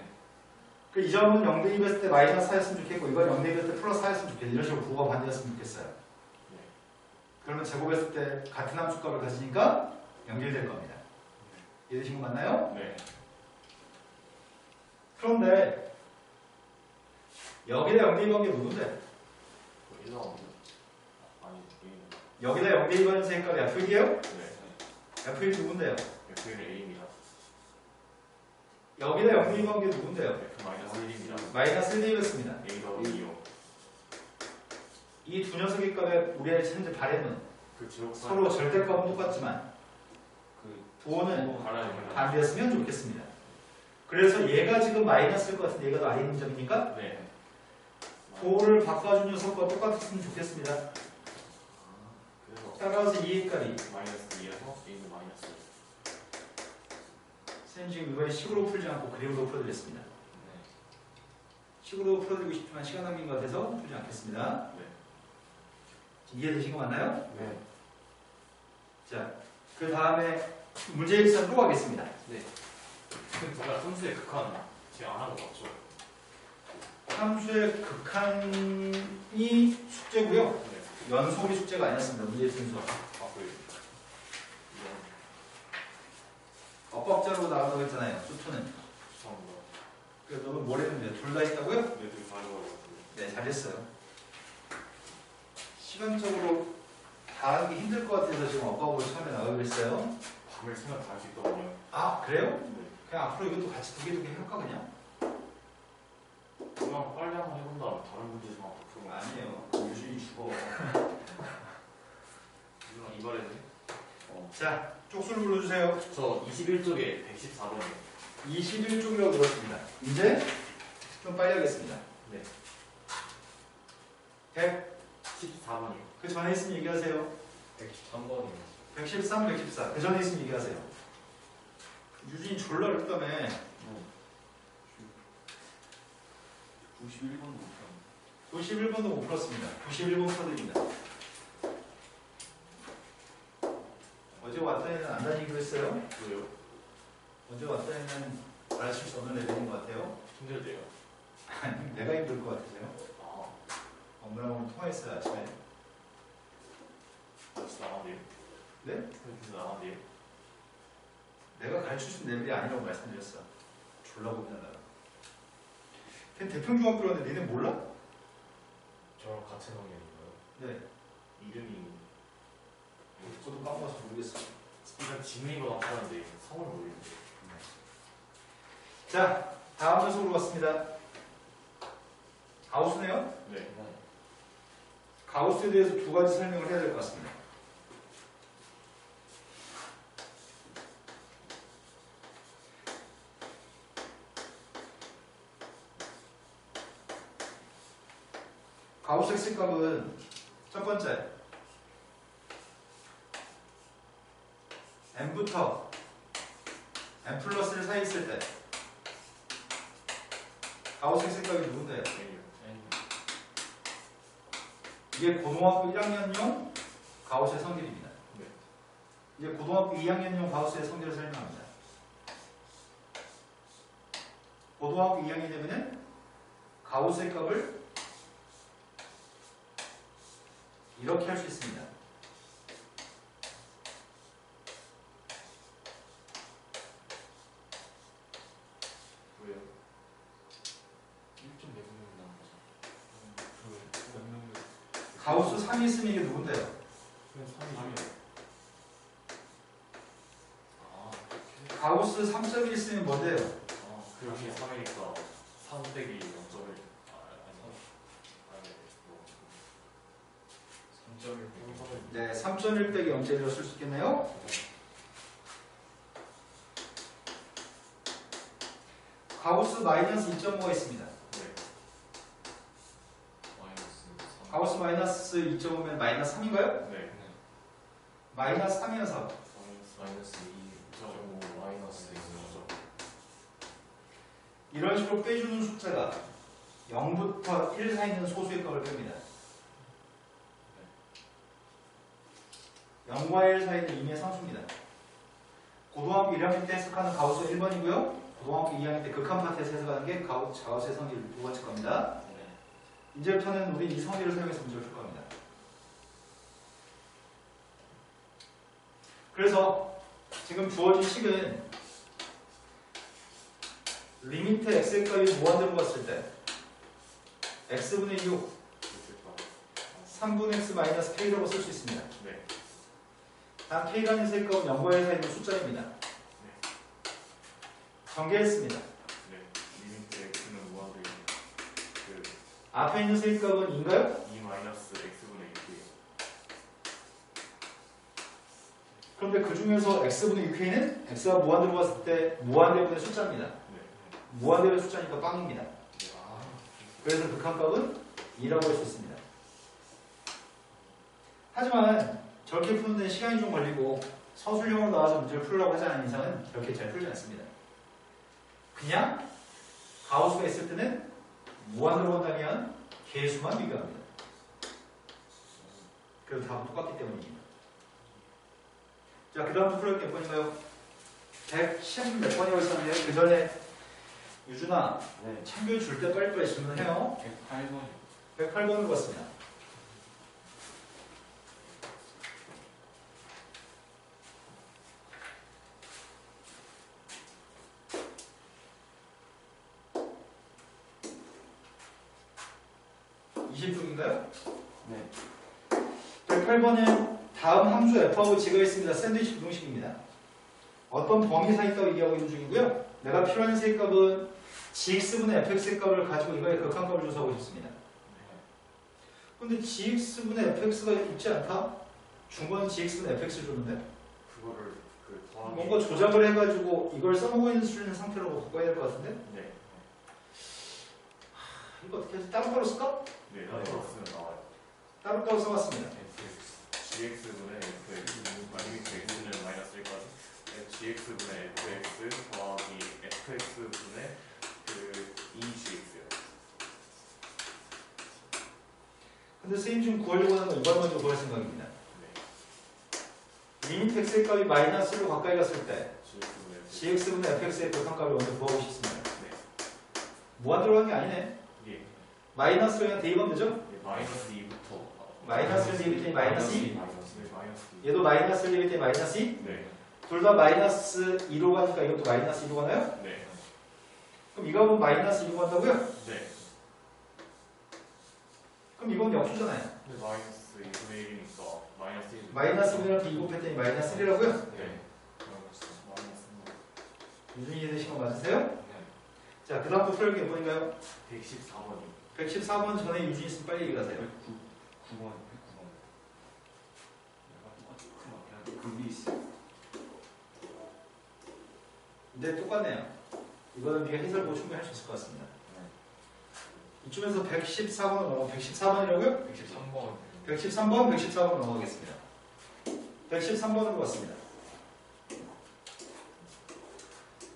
그 이 점은 0 대입했을 때 마이너스 4였으면 좋겠고 이건 0 대입했을 때 플러스 4였으면 좋겠어요. 이런 식으로 부호가 반대였으면 좋겠어요. 네. 그러면 제곱했을 때 같은 함수값을 가지니까 연결될 겁니다. 이해되신 거 맞나요? 네. 그런데 여기다 0 대입한 게 누군데? 1 나오면. 아니, 여기다 0 대입하는 셈값이 F1이에요? 네. F1 누군데요? F는 A입니다. 여기다 0 대입한 게 누군데요? F 마이너스 1입니다. 마이너스 1 대입했습니다. A가 2요. 이 두 녀석의 값에 우리의 현재 바램은 그 지옥 서로 절대값은 똑같지만 그 부호는 갈라집니다. 반대였으면 좋겠습니다. 그래서 얘가 지금 마이너스일 것 같은데 얘가 더 아래 있는 점이니까 네. 도를 바꿔준 녀석과 똑같았으면 좋겠습니다. 그래서 따라서 2의 값이 마이너스 2에서 A는 마이너스. 선생님 지금 이번에 식으로 풀지 않고 그림으로 풀어드렸습니다. 네. 식으로 풀어드리고 싶지만 시간 낭비인 것 같아서 풀지 않겠습니다. 네. 이해되신 거 맞나요? 네. 자, 그 다음에 문제 일선으로 가겠습니다. 네. 근데 제가 함수의 극한 제가 안 한 거 맞죠? 함수의 극한이 숙제고요. 네. 연속이 숙제가 아니었습니다. 문제 순서. 아 그래요? 이건 엇박자로 나온다고 했잖아요. 수투는. 죄송합니다. 그래서 너는 뭘 했는데 둘 다 했다고요? 네, 되게 잘해가지고. 네, 잘했어요. 시간적으로 다 하기 힘들 것 같아서 지금 엇박으로 처음에 나가기로 했어요. 밤을 생각 다 할 수 있거든요. 아, 그래요? 네. 그냥 앞으로 이것도 같이 두 개 할까 그냥? 그냥 빨리 한번 해본 다음에 다른 문제만 더 풀고. 아니에요. 유준이 죽어. 누나 이번에는? 자, 쪽수를 불러주세요. 저 21쪽에 114번이요. 21쪽이라고 들었습니다. 이제 좀 빨리 하겠습니다. 네. 100, 14번이요. 그 전에 있으면 얘기하세요. 113번이요. 113, 114. 그 전에 있으면 얘기하세요. 유진이 졸라 어렵다며. 91번도 못 91번도 못 풀었습니다. 91번 풀어드립니다. 어제 왔던 애는 안 다니기로 했어요. 왜요? 어제 왔던 애는 가르칠 수 없는 애들인 것 같아요. 힘들대요. 아니, 내가 힘들 것 같으세요? 아, 엄마랑 오늘 통화했어요, 아침에. 진짜 나간대요? 네? 진짜 나간대요? 내가 가르칠 수 있는 레벨이 아니라고 말씀드렸어. 졸라 고민하다가. 걔 대평중학교 갔는데 니네 몰라? 저랑 같은 학년인가요? 네. 이름이 저도 까먹어서 모르겠어. 일단 지문이가 나타나는데 성을 모르겠는데. 자, 다음 녀석으로 갔습니다. 가우스네요? 네. 가우스에 대해서 두 가지 설명을 해야 될 것 같습니다. 가우스 X값은 첫 번째 n부터 n 플러스 1 사이 있을 때 가우스 X값이 누군데요? N이요. 이게 고등학교 1학년용 가우스의 성질입니다. 네. 이제 고등학교 2학년용 가우스의 성질을 설명합니다. 고등학교 2학년 되면은 가우스의 값을 이렇게 할 수 있습니다. 왜요? 1.4분명이 나온 거죠. 그 명령. 가우스 3이 있으면 이게 누군데요? 그냥 3이요. 아, 가우스 3점이 있으면 뭔데요? 그 여기 3이니까 3 빼기 0.1. 네, 3.1 빼기 0.1로 쓸 수 있겠네요. 가우스 마이너스 2.5가 있습니다. 네. 마이너스 3. 가우스 마이너스 2.5면 마이너스 3인가요? 네. 마이너스 3이어서 마이너스 2.5 마이너스 2.5. 이런 식으로 빼주는 숫자가 0부터 1 사이 있는 소수의 값을 뺍니다. 0과 1 사이는 임의 상수입니다. 고등학교 1학년 때 해석하는 가우스 1번이고요. 고등학교 2학년 때 극한 파트에서 해석하는 게 가우스의 성질 두 번째 겁니다. 이제부터는 우리 이 성질을 사용해서 문제를 풀 겁니다. 그래서 지금 주어진 식은 리미트 x의 값이 무한대로 갔을 때 x분의 6, 3분의 x 마이너스 k라고 쓸 수 있습니다. 네. 단 k라는 셀 값은 0과 1 사이 있는 숫자입니다. 전개했습니다. 네. 리미트 x는 무한대로 그 앞에 있는 셀 값은 2인가요? 2 마이너스 x분의 6이에요. 그런데 그 중에서 x분의 6k는 x가 무한대로 갔을 때 무한대분의 숫자입니다. 네. 무한대의 숫자니까 빵입니다. 아, 그래서 극한값은 2라고 할 수 있습니다. 하지만 저렇게 푸는 데 시간이 좀 걸리고 서술형으로 나와서 문제를 풀려고 하지 않은 이상은 저렇게 잘 풀지 않습니다. 그냥 가우스가 있을 때는 무한으로 본다면 개수만 비교합니다. 그래서 답은 똑같기 때문입니다. 자, 그 다음부터 풀어볼 몇 번인가요? 110 몇 번이라고 있었는데요. 그 전에 유준아, 네. 참교육 줄 때 빨리빨리 질문해요. 108번. 108번으로 갔습니다. (20쪽인가요) 네. 108번은 다음 함수 f하고 g가 있습니다. 샌드위치 부등식입니다. 어떤 범위 사이값 얘기하고 있는 중이고요. 내가 필요한 세값은 gx분의 fx의 값을 가지고 이거의 극한값을 조사하고 싶습니다. 근데 gx분의 fx가 있지 않다? 중번 gx분의 fx를 줬는데 그거를 그 더하기. 뭔가 조작을 해가지고 이걸 써먹고 있는 수준의 상태로 바꿔야 될 것 같은데? 네. 이거 어떻게 하지? 따로따로 쓸까? 네. 따로 쓰면 나와요. 따로따로 써봤습니다. gx분의 fx 아니면 x는 마이너스 1까지 gx분의 fx 더하기 fx분의 그 2gx요. 근데 선생님 지금 구하려고 하는 건 이걸 먼저 구할 생각입니다. 네. 리미트 x의 값이 마이너스로 가까이 갔을 때 gx분의 gx분의 fx의 극한값을 먼저 구하고 싶습니다. 네. 무한 들어간 게 아니네. 예. 마이너스로 그냥 대입하면 되죠? 네. 마이너스 2부터 마이너스를 대입했더니 마이너스 2. 네. 마이너스 2. 얘도 마이너스를 대입했더니 마이너스 2. 네. 둘 다 마이너스 2로 가니까 이것도 마이너스 2로 가나요? 네. 그럼 이거 하면 마이너스 2로 간다고요? 네. 그럼 이건 역수잖아요. 근데 마이너스 2분의 1이니까 마이너스 1. 마이너스 1이랑 2 곱했더니 마이너스 1이라고요? 네. 마이너스 유준이 이해되신 거 맞으세요? 네. 자, 그 다음부터 풀기 몇 번인가요? 114번이. 114번 전에 유준이 있으면 빨리 얘기하세요. 9번. 109번. 내가 똑같이 금리 있어. 근데 똑같네요. 이거는 네가 해설 보고 충분히 할 수 있을 것 같습니다. 이쯤에서 114번을 넘어 114번이라고요? 113번. 113번, 114번 넘어가겠습니다. 113번으로 왔습니다.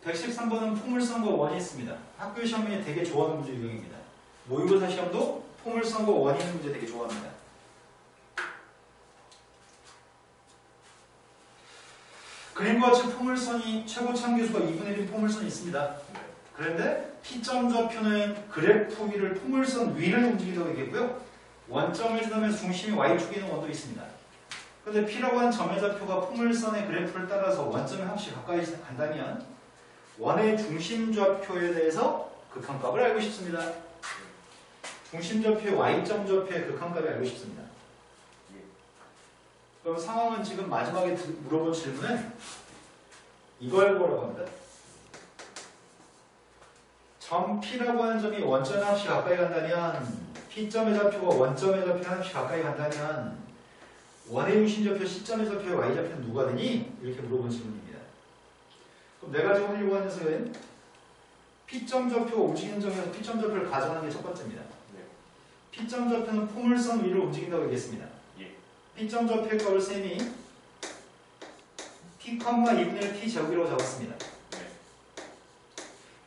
113번은 포물선과 원이 있습니다. 학교 시험에 되게 좋아하는 문제 유형입니다. 모의고사 시험도 포물선과 원이 있는 문제 되게 좋아합니다. 그림과 같이 포물선이 최고 참계수가 2분의 1인 포물선이 있습니다. 그런데 P점 좌표는 그래프 위를 포물선 위를 움직이다고 얘기했고요. 원점을 지나면서 중심이 Y축에 있는 원도 있습니다. 그런데 P라고 하는 점의 좌표가 포물선의 그래프를 따라서 원점에 한씩 가까이 간다면 원의 중심 좌표에 대해서 극한값을 알고 싶습니다. 중심 좌표의 Y점 좌표의 극한값을 알고 싶습니다. 그럼 상황은 지금 마지막에 물어본 질문은 이걸 보라고 합니다. 점 P라고 하는 점이 원점에 한씩 가까이 간다면 P점의 좌표가 원점의 좌표에 한씩 가까이 간다면 원의 중심 좌표 C점의 좌표의 Y좌표는 누가 되니? 이렇게 물어본 질문입니다. 그럼 내가 지금 하려고 하는 녀석은 P점 좌표가 움직이는 점에서 P점 좌표를 가정하는 게 첫 번째입니다. P점 좌표는 포물선 위를 움직인다고 얘기했습니다. P점 좌표의 값을 쌤이 T, 2분의 1 T 제곱이라고 잡았습니다.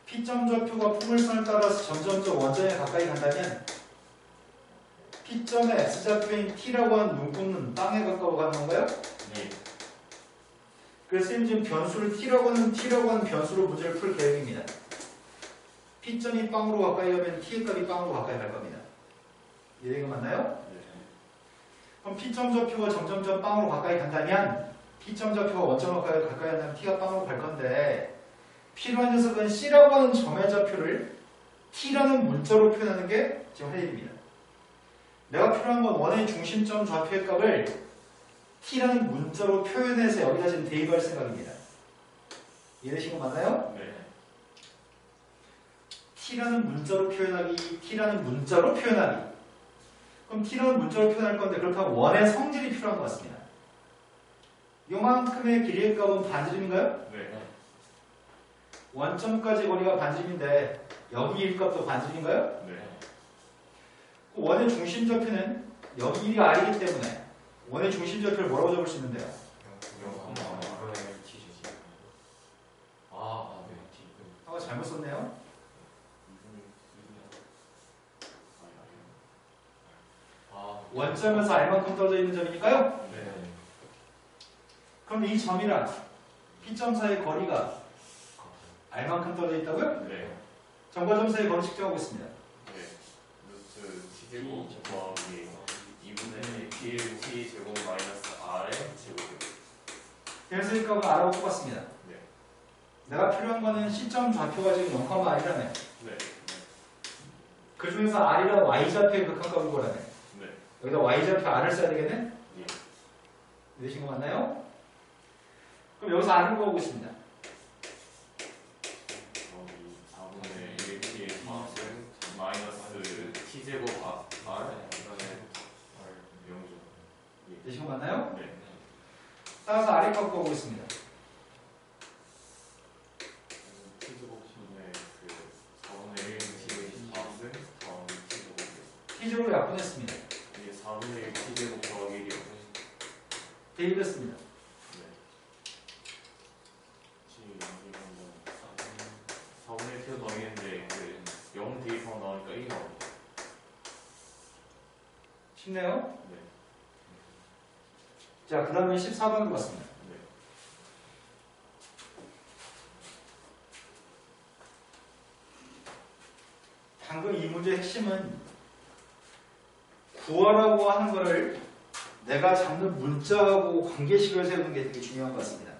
P점 좌표가 포물선을 따라서 점점점 원점에 가까이 간다면 P점의 X좌표인 T라고 하는 눈곱는 땅에 가까워 가는 건가요? 네. 그래서 쌤이 지금 변수를 T라고 하는 변수로 문제를 풀 계획입니다. P점이 빵으로 가까이 가면 T의 값이 빵으로 가까이 갈 겁니다. 이해가 맞나요? 그럼 P점 좌표가 점점점 빵으로 가까이 간다면 P점 좌표가 원점 가까이 간다면 T가 빵으로 갈 건데 필요한 녀석은 C라고 하는 점의 좌표를 T라는 문자로 표현하는 게 지금 할 일입니다. 내가 필요한 건 원의 중심점 좌표의 값을 T라는 문자로 표현해서 여기다 지금 대입할 생각입니다. 이해되신 거 맞나요? 네. T라는 문자로 표현하기, T라는 문자로 표현하기. 그럼 T라는 문자로 표현할 건데 그렇다면 원의 성질이 필요한 것 같습니다. 요만큼의 길이의 값은 반지름인가요? 네. 원점까지 거리가 반지름인데 여기 일 값도 반지름인가요? 네. 원의 중심좌표는 여기 이 R이기 때문에 원의 중심좌표를 뭐라고 적을 수 있는데요? 잘못 썼네요. 원점에서 R만큼 떨어져 있는 점이니까요. 그럼 이 점이랑 P점 사이의 거리가 R만큼 떨어져 있다고요? 네. 점과 점 사이의 거리 측정하고 있습니다. 네. 루트 T제곱 더하기 2분의 T제곱 마이너스 R의 제곱이요. 그래서 이 값은 R하고 똑같습니다. 네. 내가 필요한 거는 C점 좌표가 지금 0,R이라며. 네. 그 중에서 R이란 Y좌표의 극한값을 구하라며. 네. 여기다 Y좌표 R을 써야 되겠네? 예. 이러신 거 맞나요? 그럼 여기서 R을 구하고 있습니다. 더하기 4분의 1T의 값은 마이너스 T제곱 R 그다음에 영조. 이러신 거 맞나요? 네. 따라서 R의 값 구하고 있습니다. T제곱분의 그 4분의 1 T의 값은 더하기 T제곱. T제곱을 약분했습니다. 이게 4분의 1 T제곱 더하기 1이요. 대입했습니다. 네. 4분의 1 T가 더하기인데 그 0 대입하면 나오니까 1이 나옵니다. 쉽네요? 네. 자, 그 다음에 14번 봤습니다. 네. 방금 이 문제의 핵심은 구하라고 하는 거를 내가 잡는 문자하고 관계식을 세우는 게 되게 중요한 것 같습니다.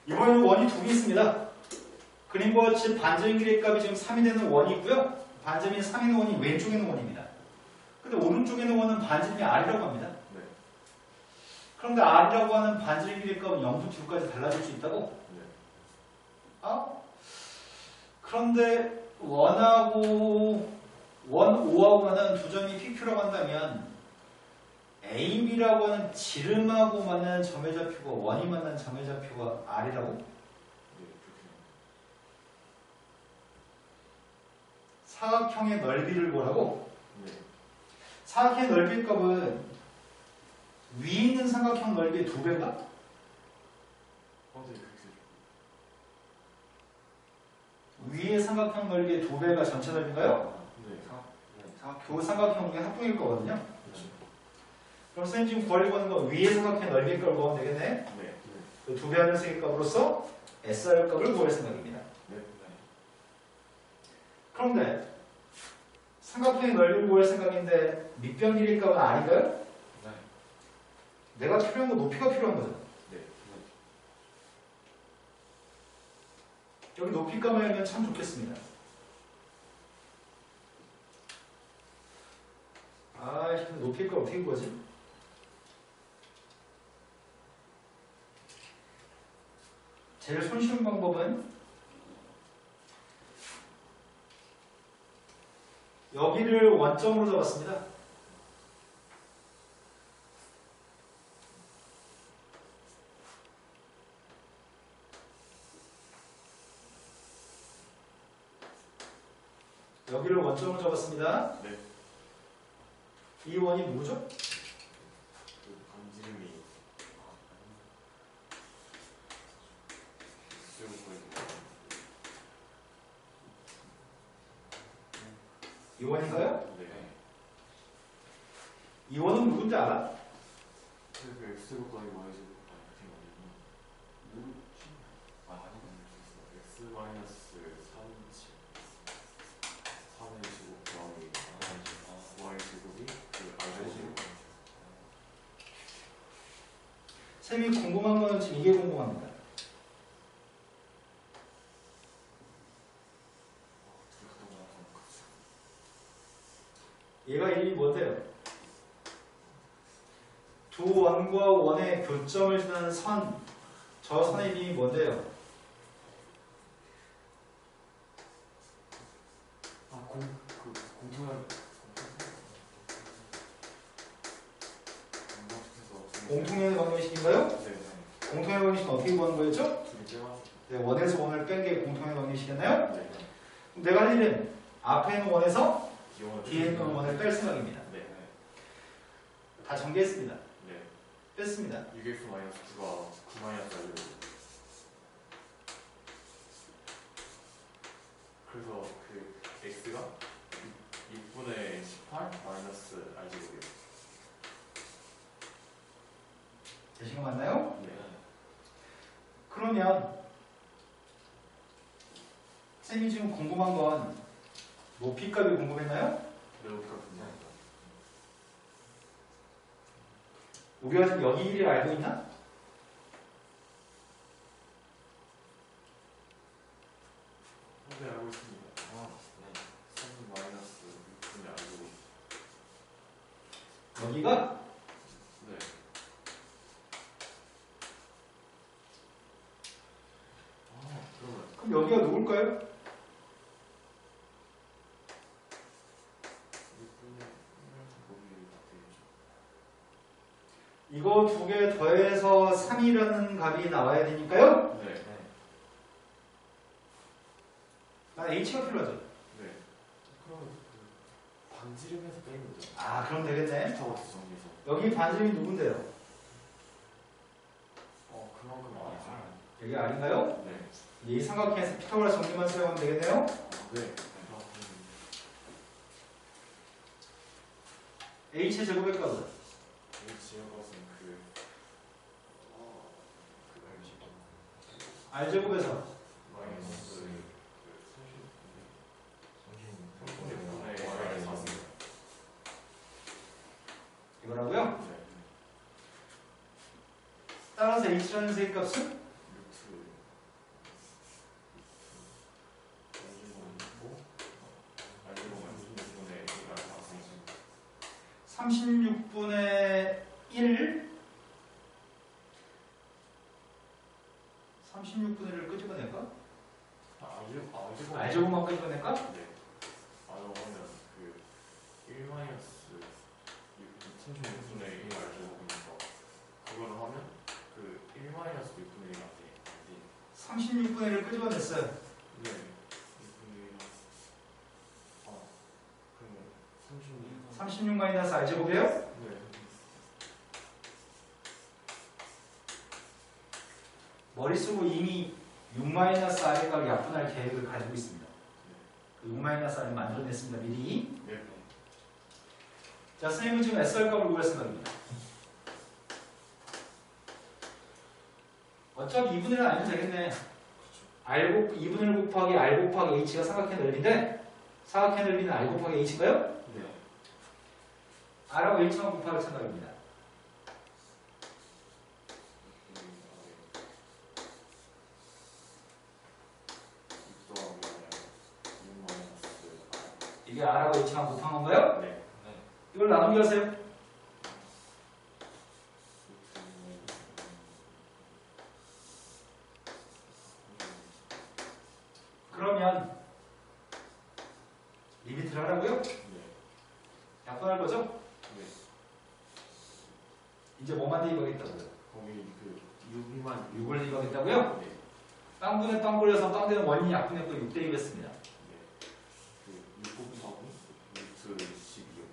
이번에는 원이 두 개 있습니다. 그림과 같이 반점인 길의 값이 지금 3이 되는 원이 있고요. 반점인 3인 원이 왼쪽에 있는 원입니다. 근데 오른쪽에 있는 원은 반점이 R이라고 합니다. 네. 그런데 R이라고 하는 반점인 길의 값은 0부터 9까지 달라질 수 있다고? 네. 그런데 원하고 원 5하고 만나는 두 점이 PQ라고 한다면 A, B라고 하는 지름하고 만나는 점의 좌표가 원이 만나는 점의 좌표가 R이라고? 네. 그렇게. 사각형의 넓이를 보라고? 네. 사각형의 넓이 값은 위에 있는 삼각형 넓이의 2배인가? 그렇게. 위의 삼각형 넓이의 2배가 전체 넓이인가요? 네. 그 삼각형의 합동일 거거든요. 그럼 선생님 지금 구하려고 하는 건 위의 삼각형의 넓이 값을 구하면 되겠네? 네. 그 2배 하는 세의 값으로서 SR 값을 구할 생각입니다. 네. 그런데 삼각형의 넓이를 구할 생각인데 밑변 길이 값은 R인가요? 네. 내가 필요한 건 높이가 필요한 거죠. 네. 여기 높이 값을 알면 참 좋겠습니다. 높이 값 어떻게 구하지? 제일 손쉬운 방법은 여기를 원점으로 잡았습니다. 여기를 원점으로 잡았습니다. 네. 이 원이 누구죠? 그 반지름이 이 원인가요? 네. 이 원은 누군지 알아? 그 X제곱 더하기 Y제곱 X 마이너스 3의 제곱 더하기 Y제곱이 그 R제곱. 쌤이 궁금한 거는 지금 이게 궁금합니다. 얘가 이 뭔데요? 두 원과 원의 교점을 지나는 선, 저 선의 이름이 뭔데요? 공통한 공통연의 방정식인가요? 네. 공통연의 방정식은 어떻게 구하는 거였죠? 둘이 째마. 네, 원에서 원을 뺀 게 공통연의 방정식이었나요? 네. 그럼 내가 할 일은 앞에 있는 원에서 영어를 뒤에 있는 원을 뺄 생각입니다. 네. 다 전개했습니다. 네. 뺐습니다. 6x 마이너스 9가 9 마이너스 1로. 그래서 그 x가 6분의 18 마이너스 r제곱이에요. 되신 거 맞나요? 네. 그러면 쌤이 지금 궁금한 건 높이값이 궁금했나요? 매우가 분명하다. 우리가 지금 여기 1을 알고 있나? 네, 알고 있습니다. 아, 3 마이너스 6분의 r제곱. 여기가 네. 그러면 그럼 여기가 누굴까요? 6분의 1 거기 되겠죠. 이거 두 개 더해서 3이라는 값이 나와야 되니까요. 네. 네. 난 h가 필요하죠. 네. 그러면 그 반지름에서 빼는 거죠. 아, 그럼 되겠네. 피타고라스 정리해서. 여기 반지름이 누군데요? 그만큼 아니죠. 여기 R인가요? 네. 이 삼각형에서 피타고라스 정리만 사용하면 되겠네요. 네. h의 제곱의 값은 H의 것은 그 R제곱에서 마이너스 그 30분의 네. Y를 샀습니다. 이거라고요? 네. 따라서 h라는 세의 값은 루트 Y제곱이고 Y제곱은 36분의 A가 샀습니다. 36분의 1 36분의 1을 끄집어낼까? R제곱 R제곱만 끄집어낼까? 네. 하면 그 1 마이너스 36분의 1 R제곱이니까 그거를 하면 그 1 마이너스 6분의 1이 안 돼. 36분의 1을 끄집어냈어요. 네. 6분의 1. 그러면 36. 36 마이너스 R제곱이에요? 네. 머릿속으로 이미 6 마이너스 R의 값을 약분할 계획을 가지고 있습니다. 그 6 마이너스 R을 만들어냈습니다. 미리. 네. 자, 선생님은 지금 SR 값을 구할 생각입니다. 어차피 2분의 1은 아니면 되겠네. R 2분의 1 곱하기 R 곱하기 H가 삼각형 넓이인데 사각형 넓이는 R 곱하기 H인가요? 네. R하고 H만 곱할 생각입니다. 이게 R하고 H만 곱한 건가요? 네. 이걸 나누기 하세요. 그러면 리미트를 하라고요? 네. 약분할 거죠? 네. 이제 뭐만 대입하겠다고요? 거기 그 6만 6을 대입하겠다고요? 네. 빵분에 빵 굴려서 빵 되는 원인이 약분했고 6 대입했습니다. 네. 그 6 곱하기 루트 12요.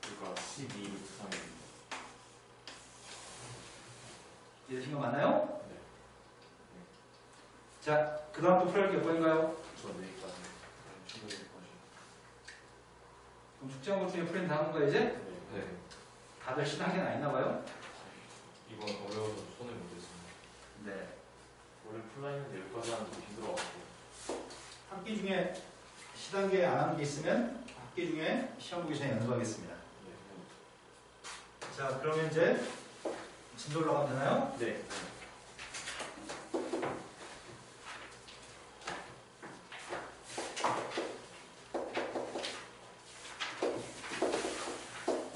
그러니까 12 루트 3입니다. 이해되신 거 맞나요? 네. 자, 그 다음 또 풀어야 할 게 몇 번인가요? 저 내일까지. 그럼 숙제한 것 중에 풀린 다음 거야 이제? 네. 다들 신나게 나 있나 봐요? 이건 어려워서 손을 못 댔습니다. 네. 원래 풀라인인데 여기까지 하는 게 힘들어가지고. 학기 중에 시단계 안 하는 게 있으면 학기 중에 시험 보기 전에 연습하겠습니다. 네. 자, 그러면 이제 진도 올라가면 되나요? 네.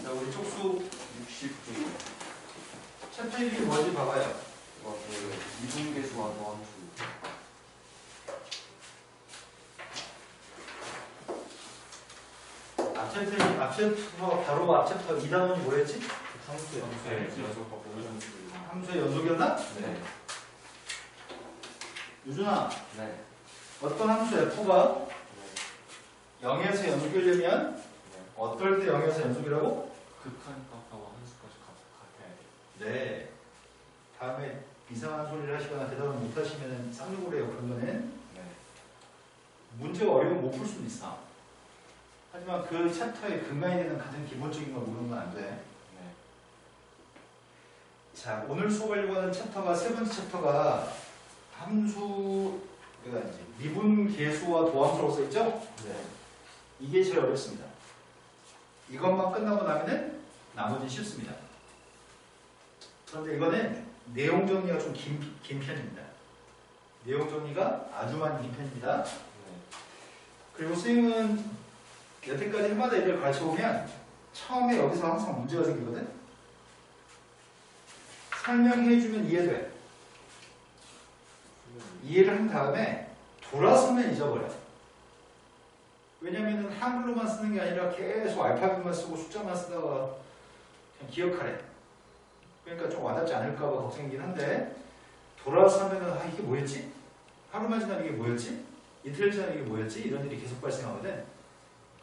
자, 우리 쪽수 60분. 챕터 1이 뭐지 봐봐요. 그 이분계수와 도함수. 앞챕터 바로 앞챕터 2단원이 뭐였지? 함수의 네. 연속 바꾸고 연속. 함수의 연속이었나? 네. 유준아, 네. 어떤 함수 f가 0에서 연속이려면 어떨 때 0에서 연속이라고? 극한값하고 함수까지 같아야 돼. 네. 다음에 이상한 소리를 하시거나 대답을 못 하시면 쌍욕을 해요. 그러면은 네. 문제가 어려우면 못 풀 수는 있어. 하지만 그 챕터의 근간이 되는 가장 기본적인 걸 모르는 건 안 돼. 네. 자, 오늘 수업하려고 하는 챕터가 세 번째 챕터가 함수, 그러니까 이제 미분 계수와 도함수라고 써 있죠? 네. 이게 제일 어렵습니다. 이것만 끝나고 나면은 나머지는 쉽습니다. 그런데 이거는 내용 정리가 좀 긴 편입니다. 내용 정리가 아주 많이 긴 편입니다. 네. 그리고 선생님은 여태까지 해마다 애들 가르쳐보면 처음에 여기서 항상 문제가 생기거든? 설명해주면 이해돼. 이해를 한 다음에 돌아서면 잊어버려. 왜냐면은 한글로만 쓰는 게 아니라 계속 알파벳만 쓰고 숫자만 쓰다가 그냥 기억하래. 그러니까 좀 와닿지 않을까봐 걱정이긴 한데 돌아서면은 아 이게 뭐였지? 하루만 지나면 이게 뭐였지? 이틀 지나면 이게 뭐였지? 이런 일이 계속 발생하거든.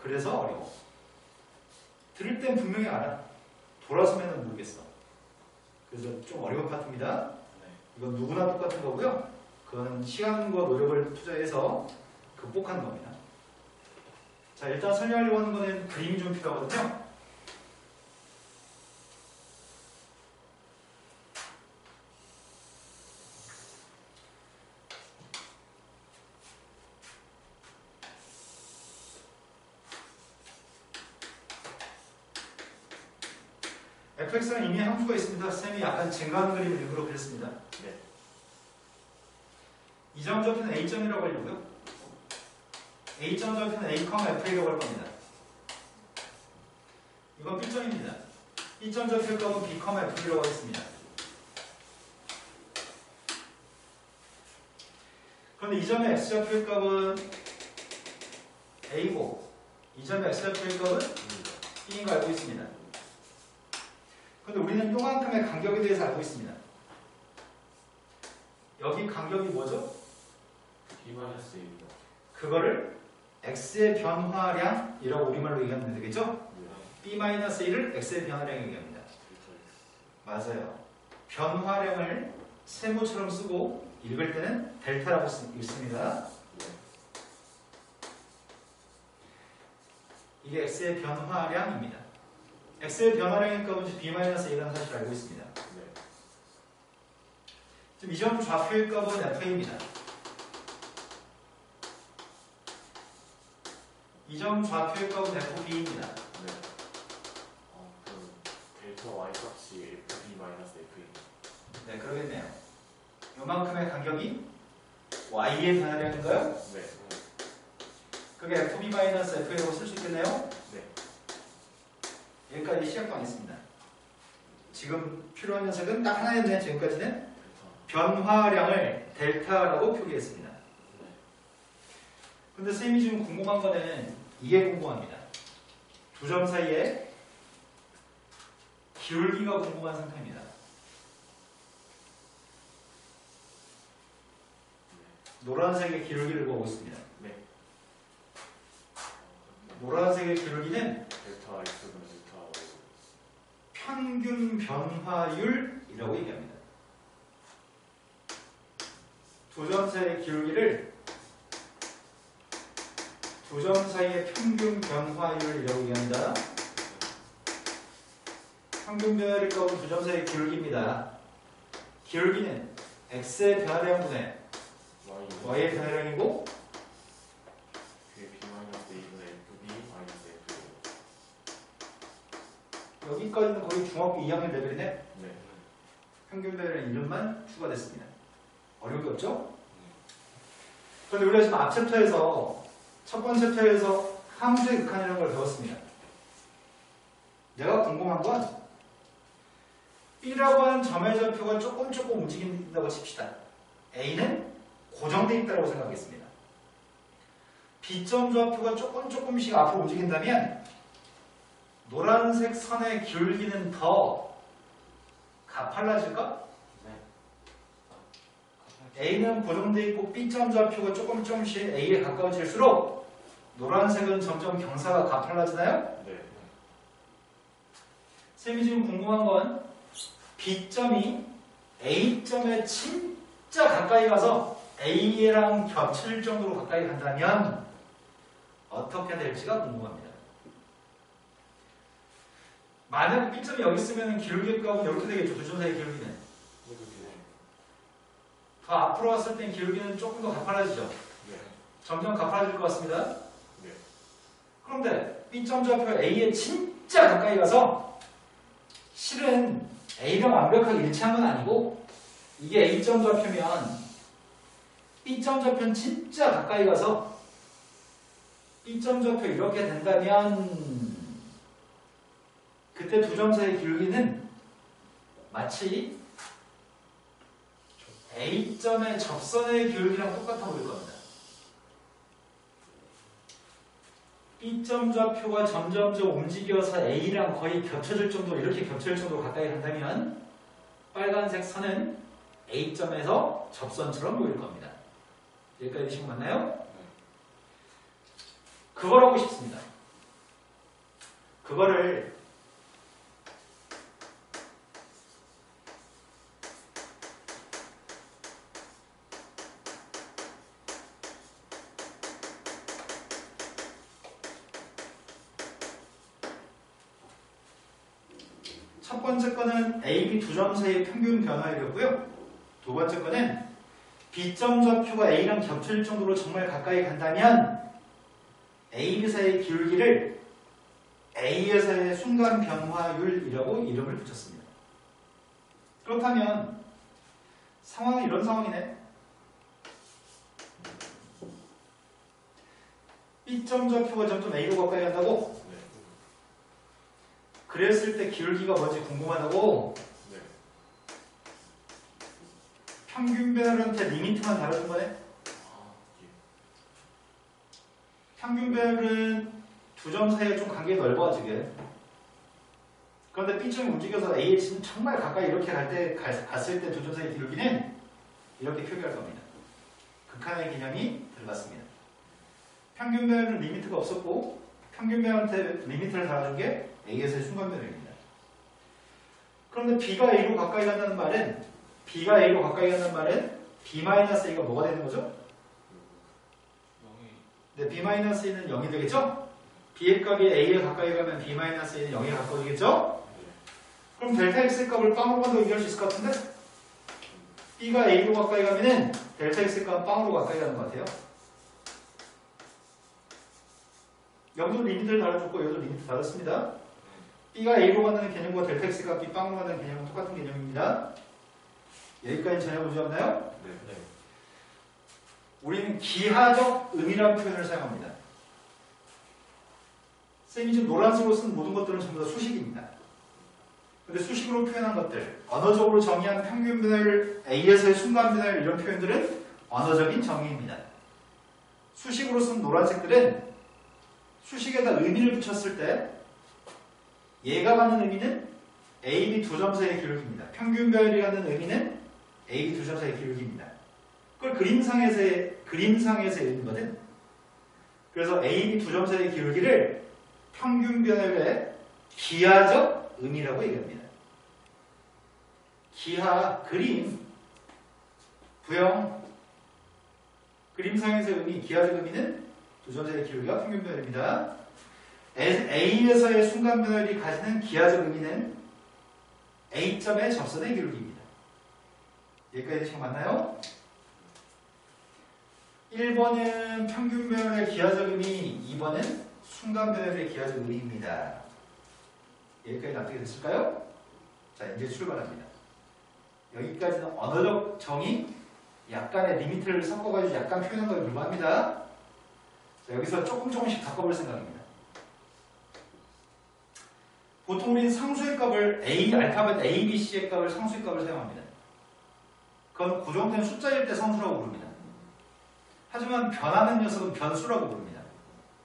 그래서 어려워. 들을 땐 분명히 알아. 돌아서면은 모르겠어. 그래서 좀 어려운 파트입니다. 이건 누구나 똑같은 거고요. 그건 시간과 노력을 투자해서 극복하는 겁니다. 자, 일단 설명하려고 하는 거는 그림이 좀 필요하거든요. fx는 이미 함수가 있습니다. 쌤이 약간 쟁가하는 그림을 일부러 그렸습니다. 네. 이 점 좌표는 A점이라고 하려고요. A점 좌표는 A, F라고 할 겁니다. 이건 B점입니다. B점 좌표 값은 B, F라고 하겠습니다. 그런데 이 점의 X좌표 값은 A고 이 점의 X좌표 값은 B인 거 알고 있습니다. 그런데 우리는 요만큼의 간격에 대해서 알고 있습니다. 여기 간격이 뭐죠? B-A입니다. 그거를 x의 변화량이라고 우리말로 얘기하면 되겠죠? B-A를 x의 변화량이라고 얘기합니다. 맞아요. 변화량을 세모처럼 쓰고 읽을 때는 델타라고 읽습니다. 이게 x의 변화량입니다. x의 변화량의 값은 B-A라는 사실을 알고 있습니다. 지금 이 점 좌표의 값은 f입니다. 이 점 좌표의 값은 fb입니다. 네. 그럼 델타 y 값이 fb-f입니다. 네, 그러겠네요. 요만큼의 간격이 y의 변화량인가요? 네. 그게 fb-f라고 쓸 수 있겠네요? 네. 여기까지 시작도 안 했습니다. 지금 필요한 녀석은 딱 하나였네. 지금까지는 변화량을 델타라고 표기했습니다. 근데 쌤이 지금 궁금한 거는 이게 궁금합니다. 두 점 사이에 기울기가 궁금한 상태입니다. 노란색의 기울기를 보고 있습니다. 네. 노란색의 기울기는 델타 x는 델타 y. 평균 변화율이라고 얘기합니다. 두 점 사이의 기울기를 두 점 사이의 평균 변화율이라고 얘기합니다. 평균 변화율 값은 두 점 사이의 기울기입니다. 기울기는 x의 변화량분의 y의 변화량이고 그게 b-a분의 fb-f. 여기까지는 거의 중학교 2학년 레벨이네. 네. 평균 변화량 이름만 추가됐습니다. 어려운 게 없죠? 그런데 우리가 지금 앞 챕터에서 첫 번째 챕터에서 함수의 극한이라는 걸 배웠습니다. 내가 궁금한 건 B라고 하는 점의 좌표가 조금 움직인다고 칩시다. A는 고정되어 있다고 생각하겠습니다. B점 좌표가 조금씩 앞으로 움직인다면 노란색 선의 기울기는 더 가팔라질까? A는 고정되어 있고 B점 좌표가 조금씩 A에 가까워질수록 노란색은 점점 경사가 가팔라지나요? 네. 쌤이 지금 궁금한 건 B점이 A점에 진짜 가까이 가서 A랑 겹칠 정도로 가까이 간다면 어떻게 될지가 궁금합니다. 만약 B점이 여기 있으면 기울기 값은 이렇게 되겠죠. 두 점 사이의 기울기는. 더 앞으로 왔을 땐 기울기는 조금 더 가팔라지죠. 네. 점점 가팔라질 것 같습니다. 네. 그런데 B점 좌표 A에 진짜 가까이 가서 실은 A랑 완벽하게 일치한 건 아니고 이게 A점 좌표면 B점 좌표는 진짜 가까이 가서 B점 좌표 이렇게 된다면 그때 두 점 사이의 기울기는 마치 A점의 접선의 기울기랑 똑같아 보일 겁니다. B점 좌표가 점점점 움직여서 A랑 거의 겹쳐질 정도로 이렇게 겹칠 정도로 가까이 간다면 빨간색 선은 A점에서 접선처럼 보일 겁니다. 여기까지 지금 맞나요? 그걸 하고 싶습니다. 그거를 첫 번째 거는 A, B 두 점 사이의 평균 변화율이었고요. 두 번째 거는 B점 좌표가 A랑 겹칠 정도로 정말 가까이 간다면 A, B 사이의 기울기를 A에서의 순간 변화율이라고 이름을 붙였습니다. 그렇다면 상황은 이런 상황이네. B점 좌표가 점점 A로 가까이 간다고? 네. 그랬을 때 기울기가 뭔지 궁금하다고? 네. 평균 배열한테 리미트만 달아준 거네? 아, 예. 평균 배열은 두 점 사이에 좀 간격이 넓어지게. 그런데 B점이 움직여서 A에 정말 가까이 이렇게 갔을 때 두 점 사이의 기울기는 이렇게 표기할 겁니다. 극한의 개념이 들어갔습니다. 평균 배열은 리미트가 없었고 평균 배열한테 리미트를 달아준 게 A에서의 순간 변화입니다. 그런데 B가 A로 가까이 간다는 말은 B가 A로 가까이 간다는 말은 B-A가 뭐가 되는 거죠? 네, B-A는 0이 되겠죠? B의 값이 A에 가까이 가면 B-A는 0에 가까워지겠죠? 그럼 델타 X의 값을 빵으로 간다고 얘기할 수 있을 것 같은데? B가 A로 가까이 가면은 델타 X의 값은 빵으로 가까이 가는 것 같아요. 여기도 리미트를 달아줬고 여기도 리미트 달았습니다. B가 A로 간다는 개념과 델타 X 값이 빵으로 간다는 개념은 똑같은 개념입니다. 여기까지 전혀 문제 없나요? 네. 우리는 기하적 의미라는 표현을 사용합니다. 쌤이 지금 노란색으로 쓴 모든 것들은 전부 다 수식입니다. 근데 수식으로 표현한 것들, 언어적으로 정의한 평균 변화율, A에서의 순간 변화율 이런 표현들은 언어적인 정의입니다. 수식으로 쓴 노란색들은 수식에다 의미를 붙였을 때 얘가 갖는 의미는 A, B 두 점 사이의 기울기입니다. 평균 배열이 갖는 의미는 A, B 두 점 사이의 기울기입니다. 그걸 그림상에서의 의미거든. 그래서 A, B 두 점 사이의 기울기를 평균 배열의 기하적 의미라고 얘기합니다. 기하, 그림, 부형, 그림상에서의 의미, 기하적 의미는 두 점 사이의 기울기가 평균 배열입니다. A에서의 순간 변열이 가지는 기하적 의미는 A점의 접선의 기울기입니다. 여기까지 지금 맞나요? 1번은 평균 변열의 기하적 의미, 2번은 순간 변열의 기하적 의미입니다. 여기까지 납득이 됐을까요? 자, 이제 출발합니다. 여기까지는 언어적 정의, 약간의 리미트를 섞어가지고 약간 표현한 거에 불과합니다. 자, 여기서 조금씩 바꿔볼 생각입니다. 보통 우리는 상수의 값을 알파벳 A, B, C의 값을 상수의 값을 사용합니다. 그건 고정된 숫자일 때 상수라고 부릅니다. 하지만 변하는 녀석은 변수라고 부릅니다.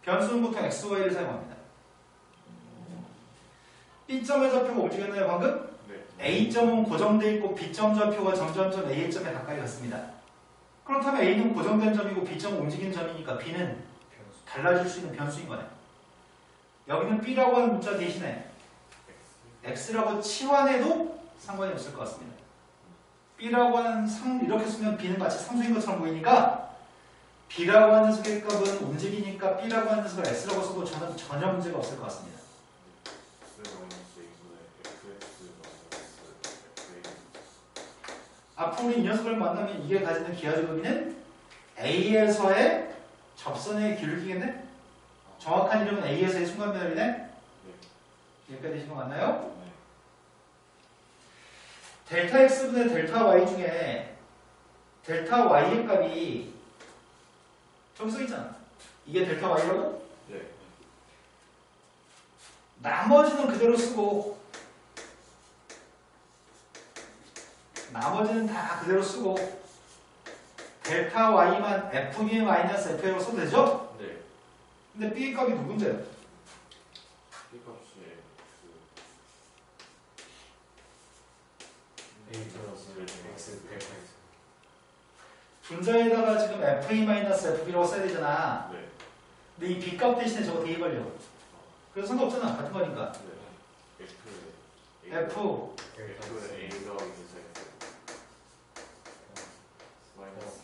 변수는 보통 X, Y를 사용합니다. B점의 좌표가 움직였나요 방금? 네. A점은 고정되어 있고 B점 좌표가 점점점 A점에 가까이 갔습니다. 그렇다면 A는 고정된 점이고 B점은 움직인 점이니까 B는 달라질 수 있는 변수인 거네. 여기는 B라고 하는 문자 대신에 X라고 치환해도 상관이 없을 것 같습니다. B라고 하는 이렇게 쓰면 B는 마치 상수인 것처럼 보이니까 B라고 하는 녀석의 값은 움직이니까 B라고 하는 녀석을 X라고 써도 저는 전혀 문제가 없을 것 같습니다. 앞으로 이 녀석을 만나면 이게 가지는 기하적 의미는 A에서의 접선의 기울기겠네? 정확한 이름은 A에서의 순간변열이네? 여기까지 되신 거 맞나요? 델타 X분의 델타 Y 중에 델타 Y의 값이 저기 써있잖아. 이게 델타 Y라고? 네. 나머지는 그대로 쓰고 나머지는 다 그대로 쓰고 델타 Y만 FB 마이너스 FA로 써도 되죠? 네. 근데 B의 값이 누군데요? B 값이 A 플러스 X 델타 X. 분자에다가 지금 FA 마이너스 FB라고 써야 되잖아. 네. 근데 이 B값 대신에 저거 대입하려고. 그래서 상관없잖아. 같은 거니까. 네. F A가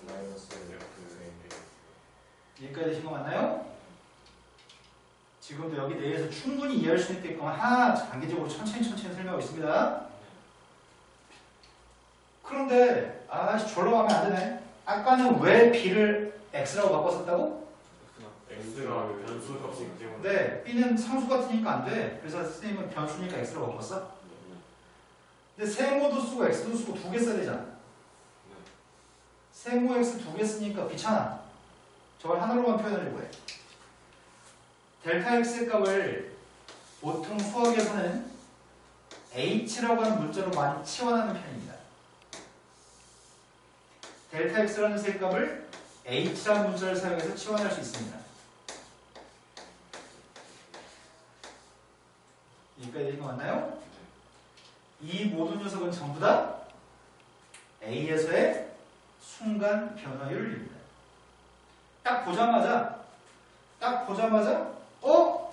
마이너스 여기까지 되신 거 맞나요? 지금도 여기 대해서 충분히 이해할 수 있게끔 하나 단계적으로 천천히 설명하고 있습니다. 그런데 졸라 하면 안 되네. 아까는 왜 B를 X라고 바꿨었다고? X가 변수 값이기 때문에. 네, B는 상수 같으니까 안 돼. 그래서 선생님은 변수니까 X라고 바꿨어. 근데 세모도 쓰고 X도 쓰고 두 개 써야 되잖아. 세모 X 두 개 쓰니까 귀찮아. 저걸 하나로만 표현하려고 해. 델타 X의 값을 보통 수학에서는 H라고 하는 문자로 많이 치환하는 편입니다. 델타 X라는 셀값을 H라는 문자를 사용해서 치환할 수 있습니다. 여기까지 되는 거 맞나요? 이 모든 녀석은 전부 다 A에서의 순간 변화율입니다. 딱 보자마자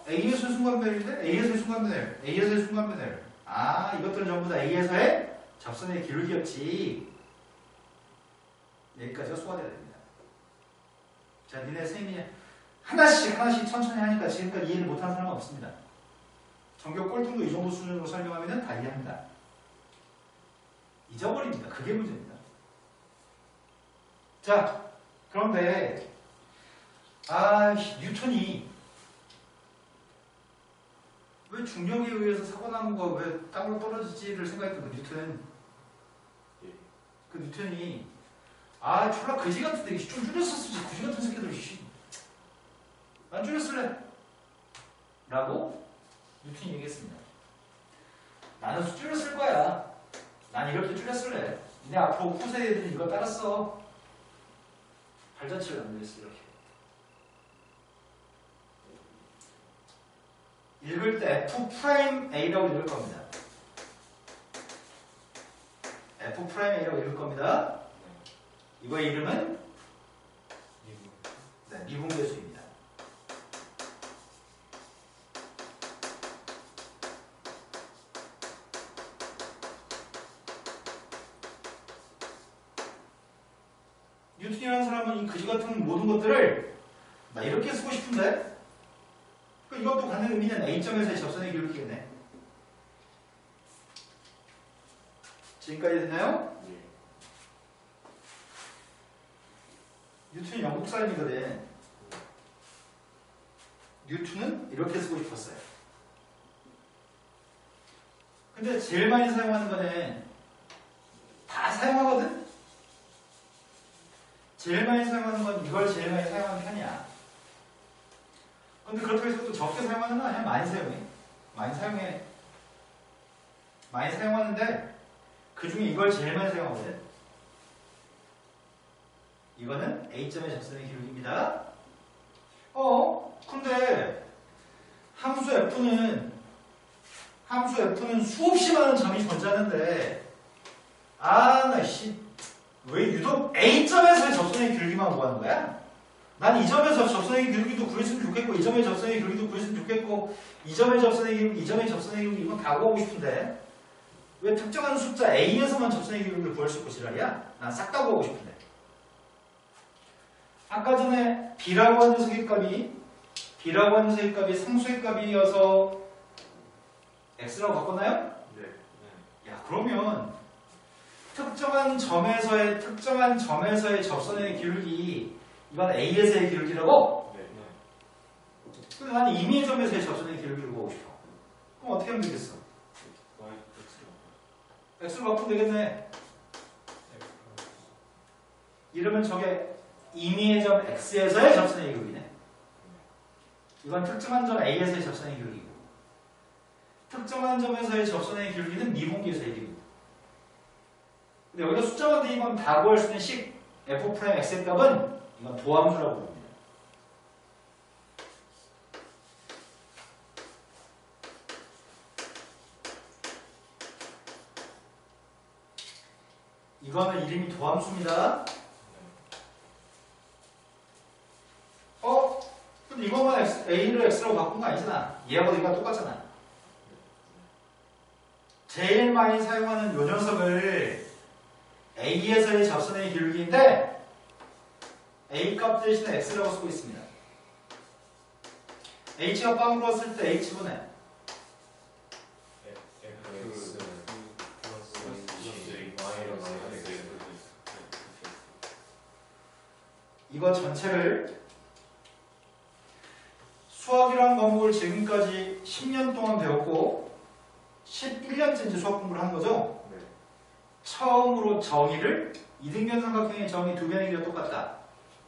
A에서의 순간 변화율인데 A에서의 순간 변화율, A에서의 순간 변화율. 이것들은 전부 다 A에서의 접선의 기울기였지. 여기까지가 소화되어야 됩니다. 자, 니네 선생님이 하나씩 천천히 하니까 지금까지 이해를 못하는 사람은 없습니다. 전교 꼴통도 이 정도 수준으로 설명하면 다 이해합니다. 잊어버립니다. 그게 문제입니다. 자, 그런데 뉴턴이 왜 중력에 의해서 사고나무가 왜 땅으로 떨어지지를 생각했던 그 뉴턴은 그 뉴턴이 졸라 거지 같은데 좀 줄였었지. 거지 같은 새끼들 난 줄였을래 라고 뉴턴이 얘기했습니다. 나는 줄였을 거야. 난 이렇게 줄였을래. 니네 앞으로 후세 애들이 이거 따랐어. 발자취를 남겼어. 이렇게 읽을 때 F'A라고 읽을 겁니다. F'A라고 읽을 겁니다. 이거의 이름은 미분계수입니다. 뉴턴이라는 사람은 이 그지 같은 모든 것들을 나 이렇게 쓰고 싶은데 이것도 갖는 의미는 A점에서의 접선의 기울기겠네. 지금까지 됐나요? 뉴턴이 영국 사람이거든. 뉴턴은 이렇게 쓰고 싶었어요. 근데 제일 많이 사용하는 거는 다 사용하거든? 제일 많이 사용하는 건 이걸 제일 많이 사용하는 편이야. 근데 그렇다고 해서 또 적게 사용하는 건 아니야. 많이 사용해. 많이 사용하는데 그 중에 이걸 제일 많이 사용하거든. 이거는 A점의 접선의 기울기입니다. 근데 함수 F는 수없이 많은 점이 존재하는데 왜 유독 A점에서의 접선의 기울기만 구하는 거야? 난 이 점에서 접선의 기울기도 구했으면 좋겠고 이 점의 접선의 기울기도 구했으면 좋겠고 이 점의 접선의 기울기, 이 점의 접선의 기울기 이건 다 구하고 싶은데 왜 특정한 숫자 A에서만 접선의 기울기를 구할 수 있고 지랄이야? 난 싹 다 구하고 싶은데. 아까 전에 B라고 하는 녀석의 값이 상수의 값이어서 X라고 바꿨나요? 네. 야 그러면 특정한 점에서의 접선의 기울기 이건 A에서의 기울기라고? 네. 근데 나는 임의의 점에서의 접선의 기울기를 구하고 싶어. 그럼 어떻게 하면 되겠어? X로 바꾸면 되겠네. 이러면 저게 임의의 점 X에서의 접선의 기울기네. 이건 특정한 점 A에서의 접선의 기울기고 특정한 점에서의 접선의 기울기는 미분계에서의 기울기. 근데 여기다 숫자만 대입하면 다 구할 수 있는 식 F'X의 값은 이건 도함수라고 부릅니다. 이거는 이름이 도함수입니다. 근데 이거만 A를 X로 바꾼 거 아니잖아. 얘하고 얘가 똑같잖아. 제일 많이 사용하는 요 녀석을 A에서의 접선의 기울기인데 A 값 대신에 X라고 쓰고 있습니다. H가 빵으로 왔을 때 H분의 X 이거 전체를 수학이라는 과목을 지금까지 10년 동안 배웠고 11년째 이제 수학 공부를 한 거죠. 네. 처음으로 정의를 이등변 삼각형의 정의 두 변의 길이가 똑같다.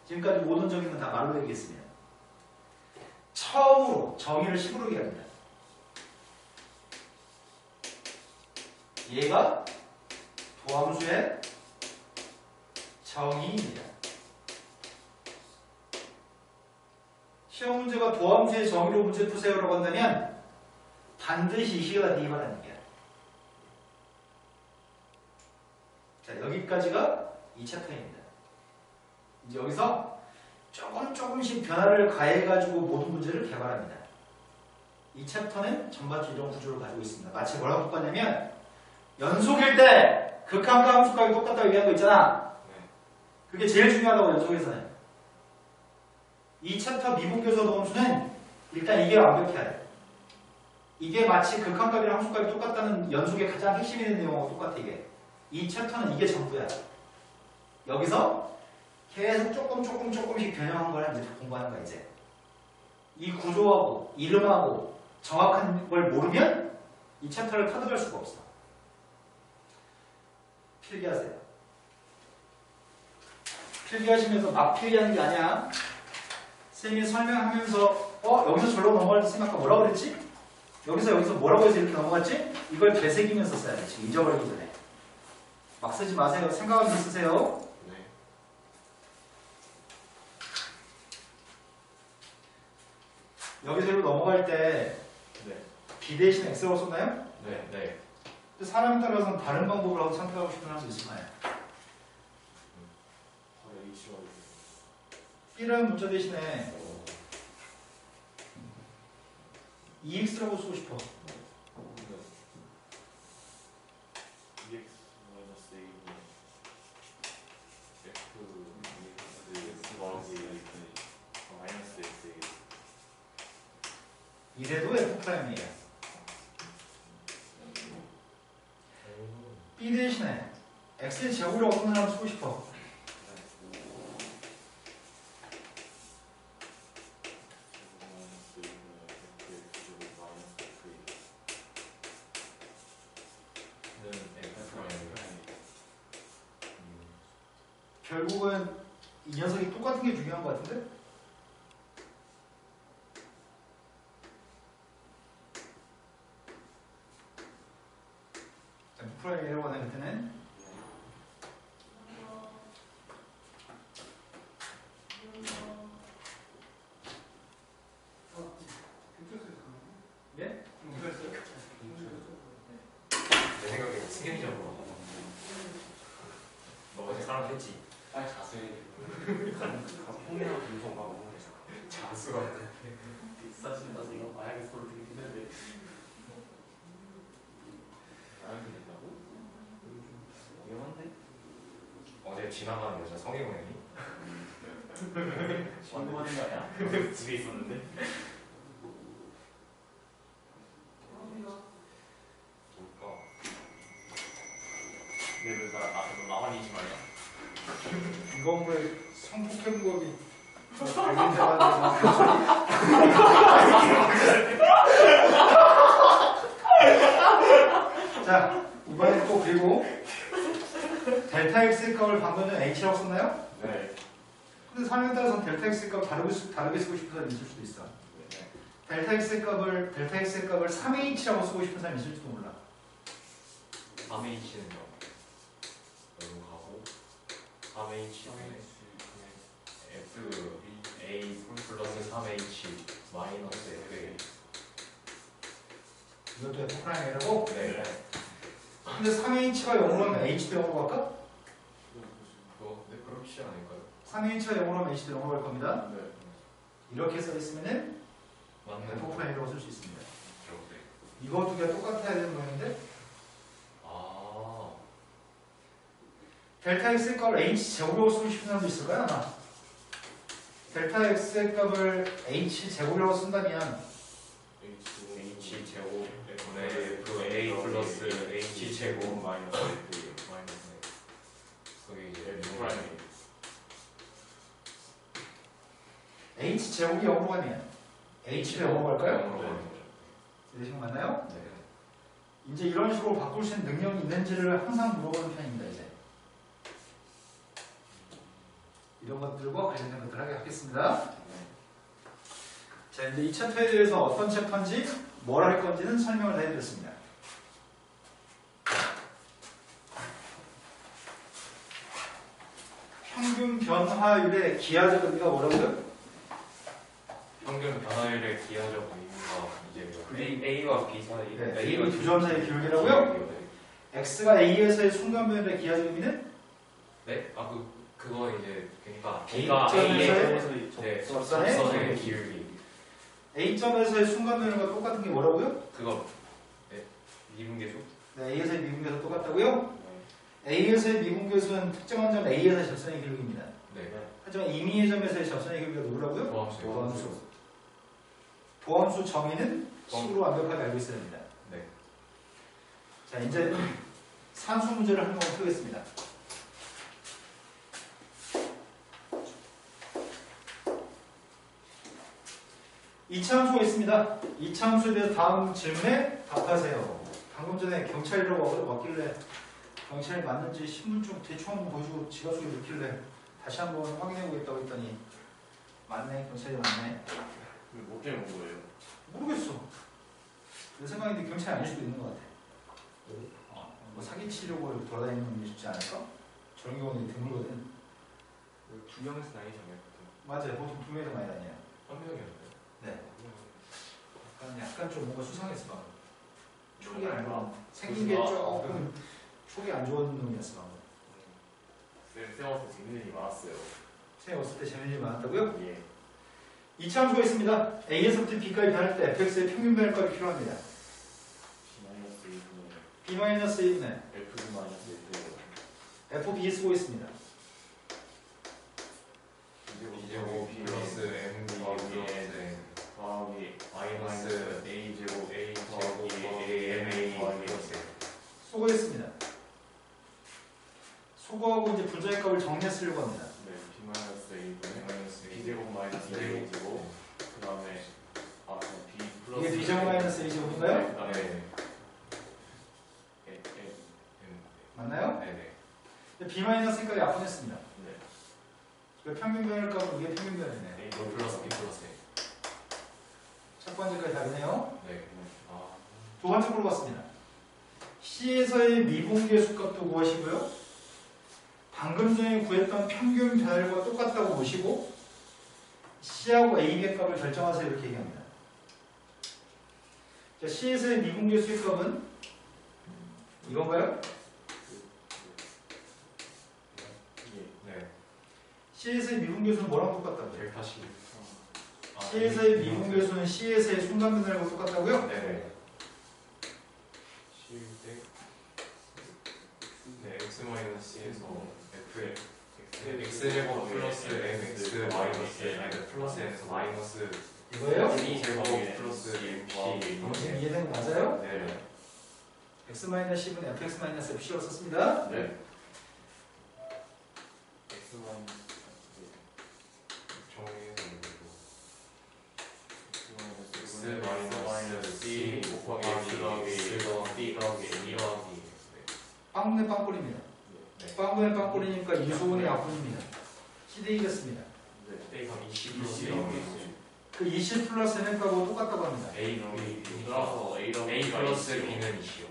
지금까지 모든 정의는 다 말로 얘기했습니다. 처음으로 정의를 식으로 얘기합니다. 얘가 도함수의 정의입니다. 시험 문제가 도함수의 정의로 문제 푸세요라고 한다면 반드시 이 식에다 대입하라는 얘기야. 자, 여기까지가 이 챕터입니다. 이제 여기서 조금씩 변화를 가해가지고 모든 문제를 개발합니다. 이 챕터는 전반적으로 이런 구조를 가지고 있습니다. 마치 뭐라고 똑같냐면 연속일 때 극한과 함수값이 똑같다고 얘기한 거 있잖아. 그게 제일 중요하다고 연속에서는. 이 챕터 미분계수 도함수는 일단 이게 완벽해야 돼. 이게 마치 극한값이랑 함수값이 똑같다는 연속의 가장 핵심이 있는 내용하고 똑같아 이게. 이 챕터는 이게 전부야. 여기서 계속 조금씩 변형한 걸 이제 공부하는 거야 이제. 이 구조하고 이름하고 정확한 걸 모르면 이 챕터를 카드갈 수가 없어. 필기하세요. 필기하시면서 막 필기하는 게 아니야. 선생님이 설명하면서 여기서 절로 넘어갈 때 선생님 아까 뭐라고 그랬지? 여기서 뭐라고 해서 이렇게 넘어갔지? 이걸 되새기면서 써야 돼. 지금 잊어버리기 전에. 막 쓰지 마세요. 생각하면서 쓰세요. 네. 여기서 이로 넘어갈 때 네. B 대신 X라고 썼나요? 네. 네. 근데 사람에 따라서는 다른 방법을 하고 선택하고 싶은 사람도 있을까요? H가 B라는 문자 대신에 2X라고 쓰고 싶어. EX 마이너스 A F 마이너스 X 이래도 F'이에요. B 대신에 X의 제곱이라고 쓰는 사람 쓰고 싶어. 결국은 이 녀석이 똑같은 게 중요한 것 같은데? 자, 프라임이라고 하는 그때는 예? 내 생각에 승현이잖아. 너 어제 사람 했지? 빨리 자세히. 통일한 분석하고 자수가 비싸신다 생각 마약의 소리 들리긴 했는데. 마약이 된다고? 위험한데? 어제 지나가는 여자 성희롱했니? 신고하는 거 아니야? 집에 있었는데. 뭘까? 얘들 나만 잊지 말자. 이 건물에 성폭행범이 발견돼가지고 자 이번엔 또 그리고 델타 X의 값을 방금 전에 H라고 썼나요? 네. 근데 상황에 따라서는 델타 X의 값 다르게 쓰고 싶은 사람이 있을 수도 있어. 네. 델타 X의 값을 3H라고 쓰고 싶은 사람이 있을지도 몰라. 3H는 여기로 가고 3H는 FA 플러스 3H 마이너스 FA. 이것도 F 프라임이라고? 네. 근데 3H가 0으로 하면 H도 0으로 갈까? 그거 네, 그렇지 않을까요? 3H가 0으로 하면 H도 0으로 갈 겁니다. 네. 이렇게 써 있으면은 맞는 F 프라임이라고 쓸 수 있습니다. 네. 이거 두 개가 똑같아야 되는 거였는데 아, 델타 X의 값을 H 제곱으로 쓰고 싶은 사람도 있을까요? 아마 델타 X의 값을 H 제곱이라고 쓴다면 H 제곱 F분의 FA 플러스 H 제곱 마이너스 F. 마이너스 거기 이제 F 프라임. H 제곱이 0으로 가면 H가 0으로 갈까요? 네. 이해식 맞나요? 네. 이제 이런 식으로 바꿀 수 있는 능력이 있는지를 항상 물어보는 편입니다. 이제 이런 것들과 관련된 것들을 하겠습니다. 자, 이제 2차 토에 대해서 어떤 챕터인지 뭘 할 건지는 설명을 해드렸습니다. 평균 변화율의 기하적 의미가 뭐라고요? 평균 변화율의 기하적 의미가 이제 A와 B 사이 네, A와 두 점 사이의 기울기라고요? X가 A에서의 순간변화율의 기하적 의미는 네? 아 그거 이제 그러니까 A가 A의 네, 접선의 접선의 기울기 A점에서의 순간변화율과 똑같은 게 뭐라고요? 그거 네 미분계수? 네, A에서의 미분계수 똑같다고요? A에서의 미분계수는 특정한 점 A에서의 접선의 기울기입니다. 네. 하지만 임의의 점에서의 접선의 기울기가 누구라고요? 도함수. 도함수. 도함수 정의는 식으로 완벽하게 알고 있어야 됩니다. 네. 자, 이제 산수 문제를 한 번 풀겠습니다. 이차함수가 있습니다. 이차함수에 대해서 다음 질문에 답하세요. 방금 전에 경찰이라고 왔길래 경찰이 맞는지 신분증 대충 한번 보여주고 지갑 속에 넣길래 다시 한번 확인해 보겠다고 했더니 맞네, 경찰이 맞네. 뭐 때문에 온 거예요? 모르겠어. 내 생각인데 경찰이 아닐 수도 있는 것 같아. 뭐 사기치려고 돌아다니는 놈이 쉽지 않을까? 저런 경우는 드물거든. 두 명에서 나뉘잖아요. 맞아요. 보통 두 명이서 많이 다녀요. 한 명이었는데. 네. 약간 좀 뭔가 수상했어. 방금. 촉이 안 좋아. 생긴 게 조금 촉이 안 좋은 놈이었어. 방금. 쌤 왔을 때 재밌는 일이 많았어요. 쌤 왔을 때 재밌는 일이 많았다고요? 예. 이차 함수가 있습니다. A에서부터 B까지 변할 때 fx의 평균 변율값이 필요합니다. B 마이너스 1분의 B-1은 F 마이너스 1. FB 쓰고 있습니다. B제곱 플러스 MB 플러스 더하기 마이너스 A 제곱 A 더하기 제곱 AMA 플러스 수고했습니다. 수고하고 이제 분자의 값을 정리해 쓰려고 합니다. 네, B 마이너스 1분의 마이너스 B 제곱 마이너스 A 제곱 그 다음에 B 플러스 이게 B제곱 마이너스 A 제곱인가요? 그 다음에 네. 맞나요? 네네. B-1까지 약분했습니다. 네. 그 평균 변율값은 이게 평균 변율이네. A 이거 플러스 B 플러스 A. 첫 번째까지 다르네요. 네. 아. 두 번째 물어봤습니다. C에서의 미분계수 값도 구하시고요. 방금 전에 구했던 평균 변율과 똑같다고 보시고 C하고 A의 값을 결정하세요. 이렇게 얘기합니다. 자, C에서의 미분계수의 값은 이건가요? 예. 네. C에서의 미분계수는 뭐랑 똑같다고요? 델타 C. C에서의 미분계수는 C에서의 순간변화하고 똑같다고요? 네. C 대 네, x 마이너스 C에서 F x 제곱 플러스 mx 마이너스 아니 플러스 n에서 마이너스 이거예요? C 제곱 플러스 mp. 당신 이해된 거 맞아요? 네. x-10은 fx-fc로 썼습니다. 네. X 마이너스 정의해서 X x 마이너스 C 곱하기 X 더하기 x 더하기 D 더하기 D A 더하기 빵분의 빵꼴입니다. 네. 빵분의 빵꼴이니까 이수분의 약분입니다. CD이겠습니다. 네. 그럼 20 20 플러스 그 20 플러스 m하고 똑같다고 합니다. A 따라서 A 플러스 B는 20이요.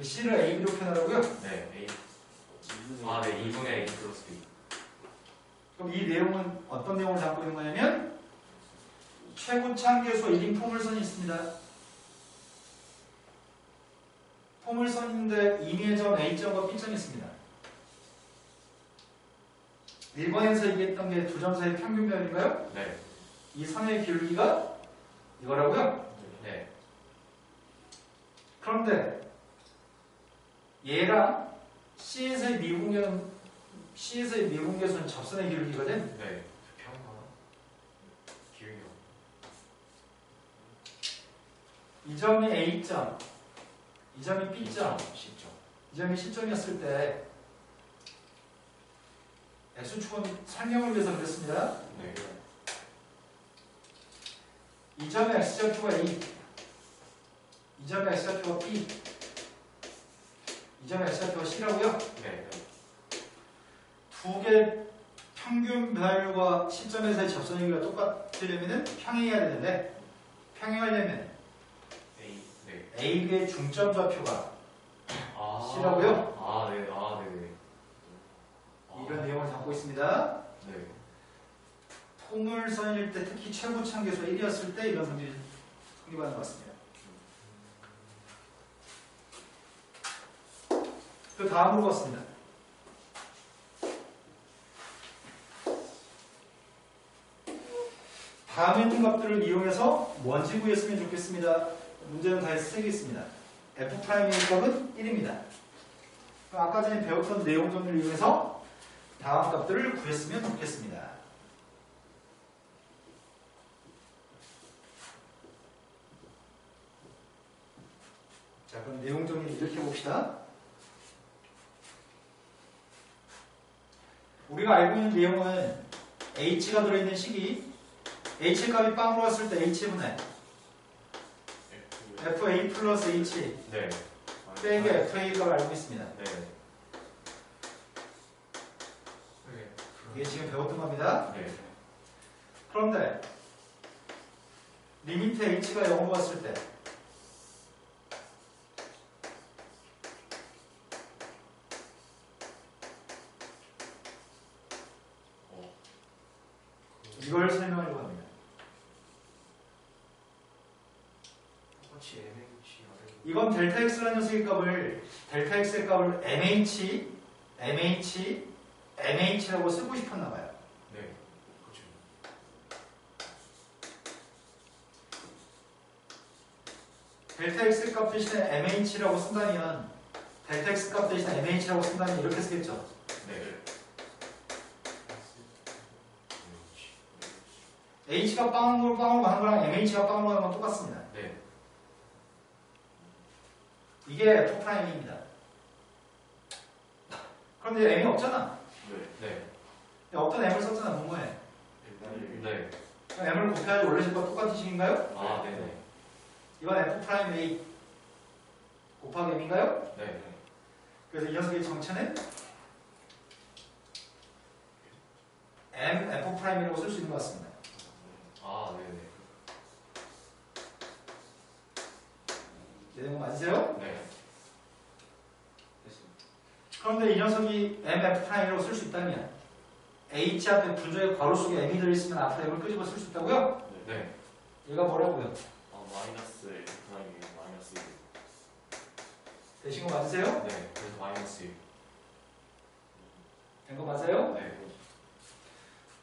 C를 A, B로 표현하라고요? 네. A 네 2분의 A 플러스 B. 그럼 이 내용은 어떤 내용을 담고 있는 거냐면 최고차항계수와 1인 포물선이 있습니다. 포물선인데 임의의 점 A점과 B점이 있습니다. 1번에서 얘기했던 게 두 점 사이 평균변인가요? 네. 이 선의 기울기가 이거라고요? 네. 그런데 얘랑 C에서의 미분계수는 접선의 기울기거든. 네. 평가 기울기가 이 점이 A점, 이 점이 B점, C점. 이 점이 C점이었을 때 X축은 설명을 위해서 그랬습니다. 네. 이 점의 X좌표가 A, 이 점의 X좌표가 B, 이 점의 X좌표가 C라고요. 네. 두 개 평균 변화율과 시점에서의 접선율과 똑같으려면 평행해야 되는데 평행하려면 A. 네. A의 중점 좌표가 아. C라고요? 네. 네네. 이런 내용을 담고 있습니다. 네. 포물선일 때 특히 최고차항계수가 1이었을 때 이런 성질이 성립하는 것 같습니다. 그 다음으로 갔습니다. 다음에 있는 값들을 이용해서 뭔지 구했으면 좋겠습니다. 문제는 다 3개 있습니다. F'의 값은 1입니다. 아까 전에 배웠던 내용 정리를 이용해서 다음 값들을 구했으면 좋겠습니다. 자, 그럼 내용 정리를 이렇게 봅시다. 우리가 알고 있는 내용은 H가 들어있는 식이 H의 값이 빵으로 왔을 때 H분의 FA 플러스 H 네. 빼기 FA 값을 알고 있습니다. 네. 이게 지금 배웠던 겁니다. 네. 그런데 리미트 H가 0으로 왔을 때 이걸 설명하려고 합니다. 똑같이 MH 아래. 이건 델타 X라는 녀석의 값을 델타 X의 값을 MH라고 쓰고 싶었나 봐요. 네. 그렇죠. 델타 X 값 대신에 MH라고 쓴다면 델타 X 값 대신에 MH라고 쓴다면 이렇게 쓰겠죠. 네. H가 빵으로 가는 거랑 MH가 빵으로 가는 건 똑같습니다. 네. 이게 F'입니다. 그런데 M이 없잖아. 네. 없던 M을 썼잖아. 뭐뭐해. 네. M을 곱해야지 원래 식과 똑같은 식인가요? 네네. 이건 F'A 곱하기 M인가요? 네. 그래서 이 녀석의 정체는 M F'이라고 쓸 수 있는 것 같습니다. 네네. 이해된 거 맞으세요? 네. 그런데 이 녀석이 M F'이라고 쓸 수 있다면 H 앞에 분조의 괄호 속에 M이 들어있으면 앞으로 M을 끄집어 쓸 수 있다고요? 네. 얘가 뭐라고요? 마이너스 F'이 마이너스 1. 되신 거 맞으세요? 네. 그래서 마이너스 1. 된 거 맞아요? 네.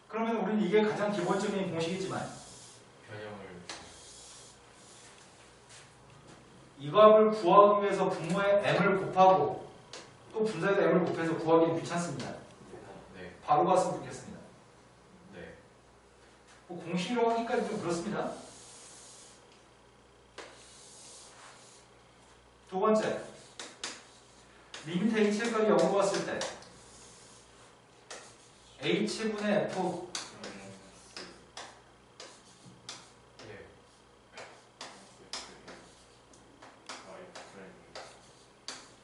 그러면 우리는 이게 가장 기본적인 공식이지만 변형을 이 값을 구하기 위해서 분모에 m을 곱하고 또 분자에다 m을 곱해서 구하기는 귀찮습니다. 네. 바로 갔으면 좋겠습니다. 네. 뭐 공식으로 하기까지 좀 그렇습니다. 두 번째, 리미트 h값이 0으로 왔을 때 h분의 f 예.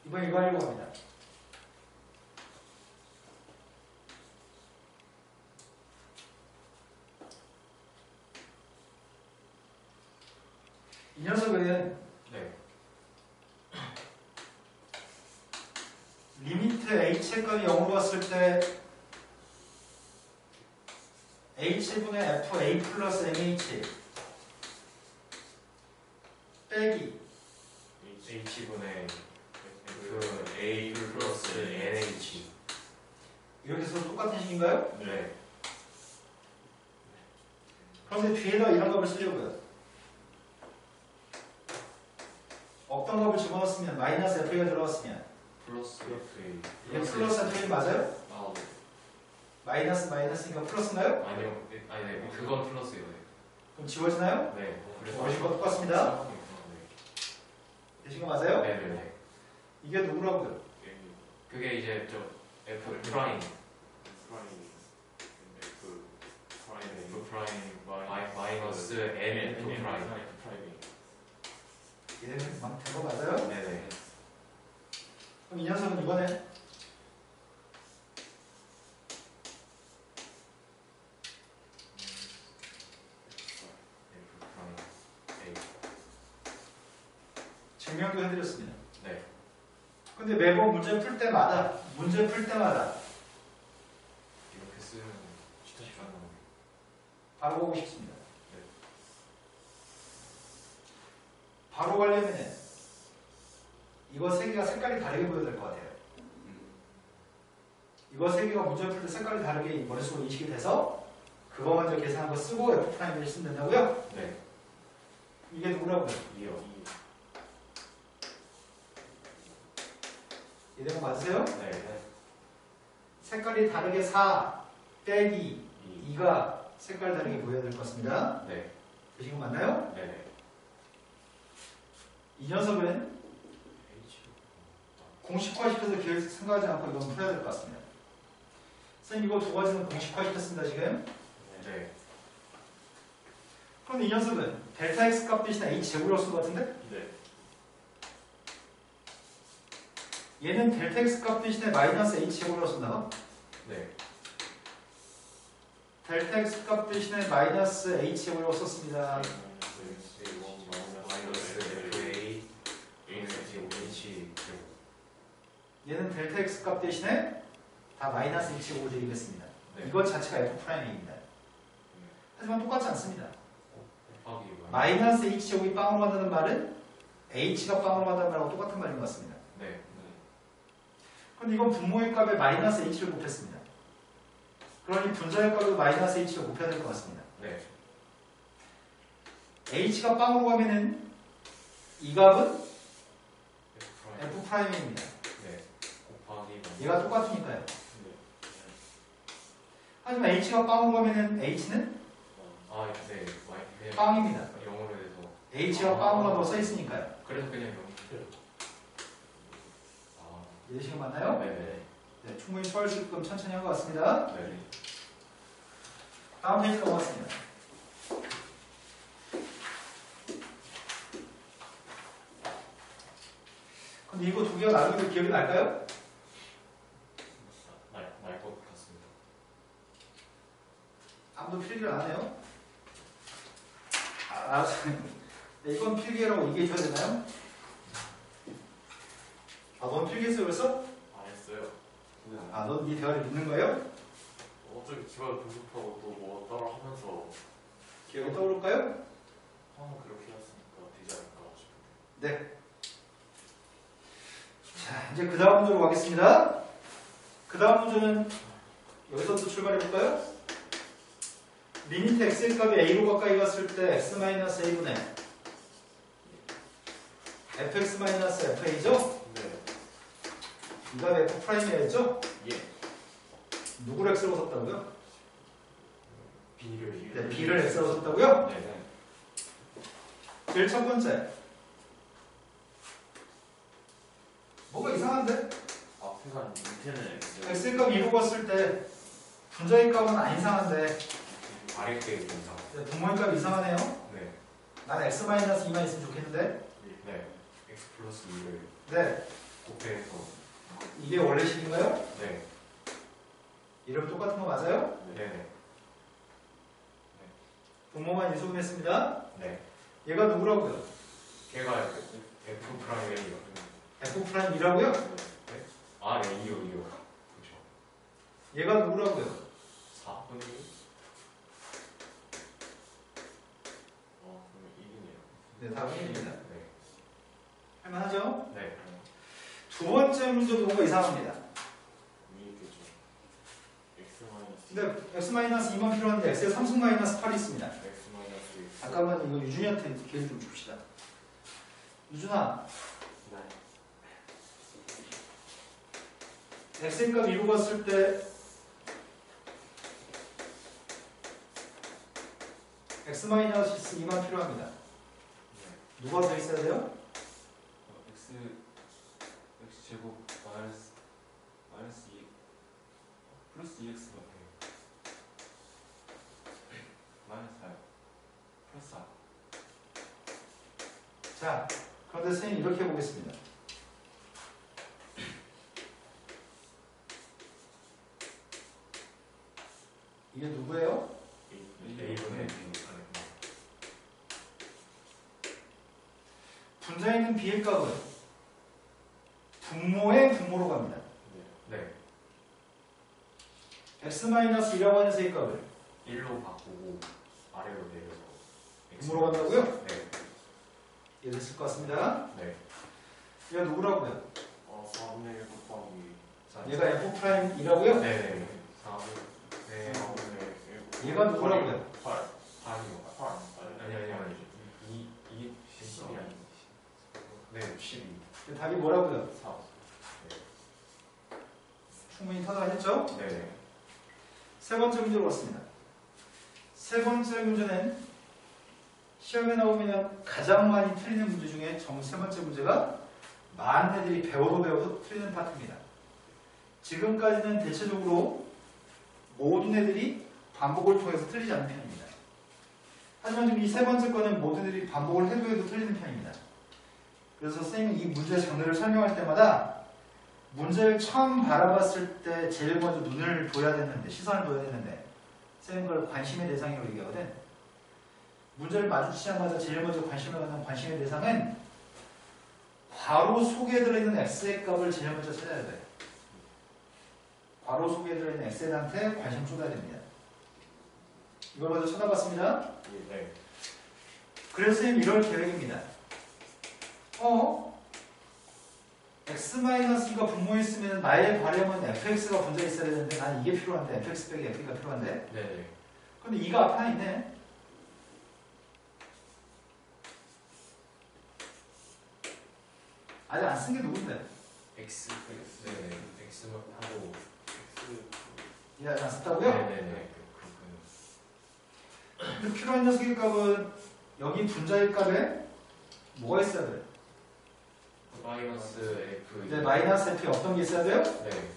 이번 이거 하려고 합니다. 이 녀석은 네. 리미트 h값이 0으로 왔을 때 h분의 fa 플러스 mh 빼기 H분의 F A 플러스 NH. 이렇게 해서 똑같은 식인가요? 네. 그런데 뒤에다 이런 값을 쓰려고요. 어떤 값을 집어넣었으면 마이너스 fa가 들어갔으면 플러스 FA. 이게 플러스 fa 맞아요? 아, 네. 마이너스 마이너스니까 플러스인가요? 아니요. 아니 네. 그건 플러스예요. 네. 그럼 지워지나요? 네. 그래서 어디가 똑같습니다. 되신 거 맞아요? 네. 네. 이게 누구라고요? 그게 이제 저 F 프라임. F 프라임 마이너스 N F 프라임. 얘네는 된거 맞아요? 네네. 그럼 이 녀석은 이번에 F 프라임 A. 증명도 해드렸습니다. 네. 근데 매번 문제 풀 때마다 이렇게 쓰면 진짜 쉽지 않나요? 바로 보고 싶습니다. 네. 바로 가려면 이거 세 개가 색깔이 다르게 보여야 될 것 같아요. 이거 세 개가 문제 풀 때 색깔이 다르게 머릿속으로 인식이 돼서 그거 먼저 계산한 거 쓰고 F'를 쓰면 된다고요? 네. 이게 누구라고요? 이요. 이런 거 맞으세요? 네. 색깔이 다르게 4 빼기 이. 2가 색깔 다르게 보여야 될 것 같습니다. 네. 되신 거 맞나요? 네네. 이 녀석은 H. 공식화시켜서 기억 생각하지 않고 이건 풀어야 될 것 같습니다. 선생님 이거 두 가지는 공식화시켰습니다 지금. 네. 그럼 이 녀석은 델타 x 값 대신에 h 제곱이라고 쓴 것 같은데? 네. 얘는 델타 x 값 대신에 마이너스 h 제곱이라고 쓴다. 네. 델타 x 값 대신에 마이너스 h 제곱이라고 썼습니다. 마이너스 FA H. 얘는 델타 x 값 대신에 다 마이너스 h 제곱을 드리겠습니다. 네. 이것 자체가 f'입니다. 하지만 똑같지 않습니다. 곱하기 마이너스 h 제곱이 빵으로 간다는 말은 h가 빵으로 간다는 말하고 똑같은 말인 것 같습니다. 네. 그런데 이건 분모의 값에 마이너스 h를 곱했습니다. 그러니 분자의 값에 마이너스 h를 곱해야 될 것 같습니다. 네. h가 빵으로 가면은 이 값은 F 프라임. f'입니다. 네. 곱하기 얘가 똑같으니까요. 하지만 h가 빵으로 가면은 h는 아, 네. 그냥 빵입니다. 영어로 해서. h가 빵으로 간다고 써있으니까요. 그래서 그냥 영어. 아. 이해되시는 거 맞나요? 네네. 네, 충분히 처할 수 있게끔 천천히 한 것 같습니다. 네. 다음 페이지 넘어갔습니다. 근데 이거 두 개가 나누기도 기억이 날까요? 날것 같습니다. 아무도 필기를 안 하네요. 알았어요. 네, 이건 필기라고 얘기해 줘야 되나요? 아, 넌 필기했어 벌써? 안 했어요. 아, 넌 네 대화를 믿는 거예요? 어차피 집안에 분석하고 또 뭐 따라 하면서 기억이 떠오를까요? 그렇게 했으니까 되지 않을까 싶은데. 네. 자, 이제 그 다음 문제로 가겠습니다. 그 다음 문제는 여기서부터 출발해볼까요? 리미트 x의 값이 a로 가까이 갔을 때 x-a분의 fx-fa죠? 네. 이 값이 f'이었죠? 예. 누구를 x로 썼다고요? B를 네, b를 x로 썼다고요? 네. 제일 첫 번째. 뭐가 이상한데? 앞에가 밑에는 X. x의 값 2로 갔을 때 분자의 값은 안 이상한데 아랫게 분사. 네, 분모의 값 이상하네요. 네. 난 x-2만 있으면 좋겠는데. 네. X 플러스 2를 네, 곱해서. 이게 원래 식인가요? 네. 이름 똑같은 거 맞아요? 네네. 분모만 인수분했습니다. 네. 얘가 누구라고요? 걔가 F 프라임이요. f'이라고요? 아, 네. 2요. 그렇죠. 얘가 누구라고요? 4분의 그러면 1이네요. 네, 답은 1입니다. 네. 할만하죠? 네. 두 번째 문제도 뭔가 이상합니다. 위겠죠. X 마이너스. 근데 x-2만 필요한데 x에 3승-8이 있습니다. X 마이너스. 잠깐만 이거 유준이한테 기회 좀 줍시다. 유준아, 네. x의 값 2로 갔을 때 x-2만 필요합니다. 누가 더 있어야 돼요? x 제곱 마이너스 2 플러스 2x 마이너스 4 플러스 4. 자, 그런데 선생님이 이렇게 해보겠습니다. 이게 누구예요? A분의 분자에 있는 b의 값은 분모의 분모로 갑니다. 네. x-2라고 하는 세의 값을 1로 바꾸고 아래로 내려서 분모로 간다고요? 네. 이해됐을 것 같습니다. 네. 얘가 누구라고요? 4분의 1 곱하기. 자, 얘가 f'이라고요? 네네. 4분. 네. 4분의 1. 얘가 누구라고요? 8. 8이요. 8. 아니. 이게 10이 아니지. 네, 12. 답이 뭐라고요? 4. 충분히 타당하셨죠? 네. 세 번째 문제로 왔습니다. 세 번째 문제는 시험에 나오면 가장 많이 틀리는 문제 중에 세 번째 문제가 많은 애들이 배워도 틀리는 파트입니다. 지금까지는 대체적으로 모든 애들이 반복을 통해서 틀리지 않는 편입니다. 하지만 지금 이 세 번째 거는 모든 애들이 반복을 해도 틀리는 편입니다. 그래서 선생님이 이 문제의 장르를 설명할 때마다 문제를 처음 바라봤을 때 제일 먼저 눈을 둬야 되는데, 시선을 둬야 되는데, 선생님 그걸 관심의 대상이라고 얘기하거든. 문제를 마주치자마자 제일 먼저 관심을 갖는 관심의 대상은 괄호 속에 들어있는 x의 값을 제일 먼저 찾아야 돼. 괄호 속에 들어있는 x한테 관심 쏟아야 됩니다. 이걸 먼저 찾아봤습니다. 네. 그래서 선생님 이럴 계획입니다. x-2가 분모했으면 나의 바램은 fx가 분자에 있어야 되는데 난 이게 필요한데 fx 빼기 f가 필요한데 네네. 근데 2가 앞에 하나 있네. 아직 안 쓴 게 누군데? X. 네네. X하고. 이 아직 안 썼다고요? 네네네. 그렇군요. 근데 필요한 녀석의 값은 여기 분자의 값에 뭐가 있어야 돼? 마이너스 F. 이제 마이너스 f에 없던 게 있어야 돼요? 네.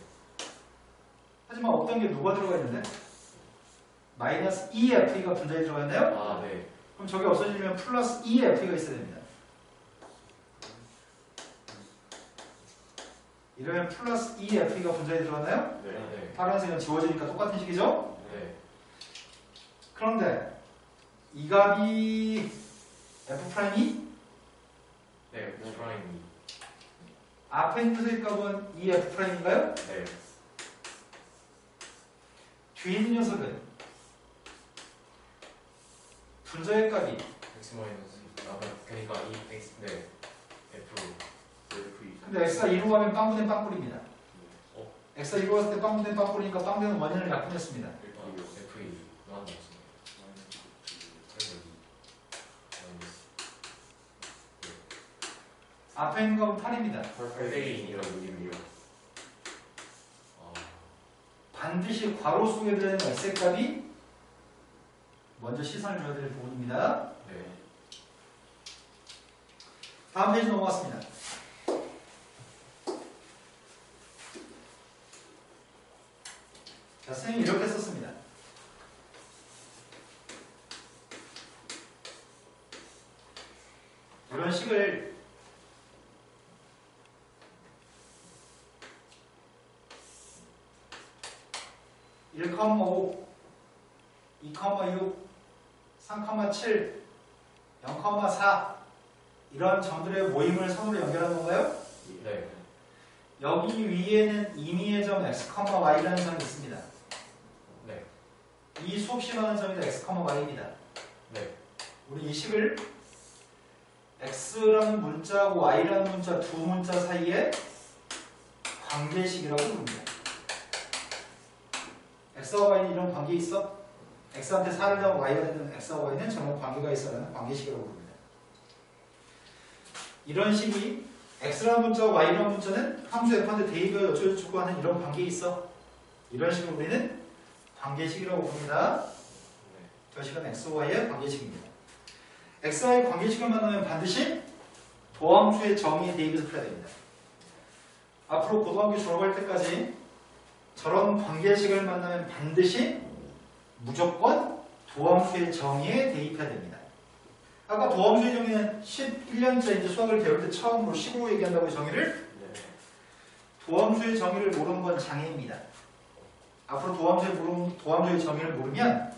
하지만 없던 게 누가 들어가 있는데? 마이너스 2f가 분자에 들어가 있나요? 아, 네. 그럼 저게 없어지면 플러스 2f가 있어야 됩니다. 이러면 플러스 2f가 분자에 들어가나요? 네. 네. 파란색은 지워지니까 똑같은 식이죠? 네. 그런데 이 값이 f'이 네. 프라임이. 앞에 있는 녀석의 값은 2f'인가요? 네. 뒤에 있는 녀석은 분자의 값이 X 마이너스. 아, 그러니까 이 X. 네. F. 근데 x가 2로 가면 빵분의 빵꿀입니다. x가 1로 갔을 때 빵분된 빵분이니까 빵되는 원인을 약분했습니다. FE 나왔네. 앞에 있는 건 8입니다. 8대2이랑 6이요. 반드시 괄호 속에 들어있는 x의 값이 먼저 시선을 줘야 될 부분입니다. 네. 다음 페이지 넘어갔습니다. 자, 선생님이 이렇게 썼습니다. 이런 식을 (1,5) 2,6 3,7 0,4 이런 점들의 모임을 선으로 연결한 건가요? 네. 여기 위에는 임의의 점 x, y라는 점이 있습니다. 네. 이 수업 시험하는 점이 x, y입니다. 네. 우리 이 식을 x라는 문자하고 y라는 문자 두 문자 사이에 관계식이라고 부릅니다. x와 y는 이런 관계 있어? x한테 4를 더하고 y가 되는 x와 y는 저런 관계가 있어라는 관계식이라고 부릅니다. 이런 식이 x라는 문자와 y라는 문자는 함수 f한테 대입을 어쩌고저쩌고 하는 이런 관계에 있어. 이런 식을 우리는 관계식이라고 부릅니다. 저 식은 xy의 관계식입니다. xy의 관계식을 만나면 반드시 도함수의 정의에 대입해서 풀어야 됩니다. 앞으로 고등학교 졸업할 때까지 저런 관계식을 만나면 반드시 무조건 도함수의 정의에 대입해야 됩니다. 아까 도함수의 정의는 11년째 이제 수학을 배울 때 처음으로 식으로 얘기한다고 정의를 도함수의 정의를 모르는 건 장애입니다. 앞으로 도함수의 정의를 모르면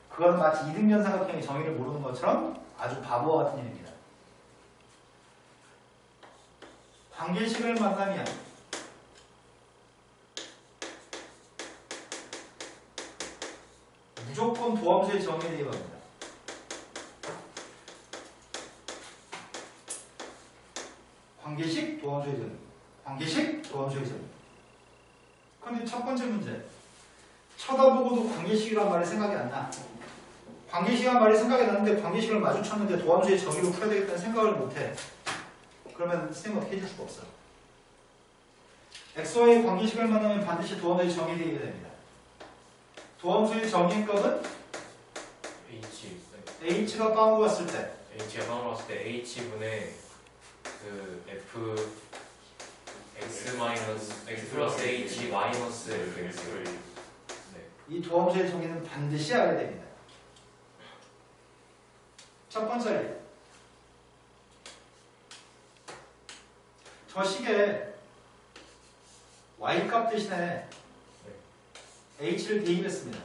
그건 마치 이등변 삼각형의 정의를 모르는 것처럼 아주 바보와 같은 일입니다. 관계식을 만나면 무조건 도함수의 정의에 대입합니다. 관계식, 도함수의 정의. 관계식, 도함수의 정의. 그런데 첫 번째 문제. 쳐다보고도 관계식이란 말이 생각이 안 나. 관계식이란 말이 생각이 나는데 관계식을 마주쳤는데 도함수의 정의로 풀어야 되겠다는 생각을 못해. 그러면 선생님 어떻게 해줄 수가 없어. xy의 관계식을 만나면 반드시 도함수의 정의에 대입해야 됩니다. 도함수의 정의의 값은 h가 빵으로 갔을 때 h가 빵으로 갔을 때 h분의 그 f x 플러스 h 마이너스 x. 이 도함수의 정의는 반드시 알아야 됩니다. 첫 번째, 저 식에 y값 대신에 h를 대입했습니다.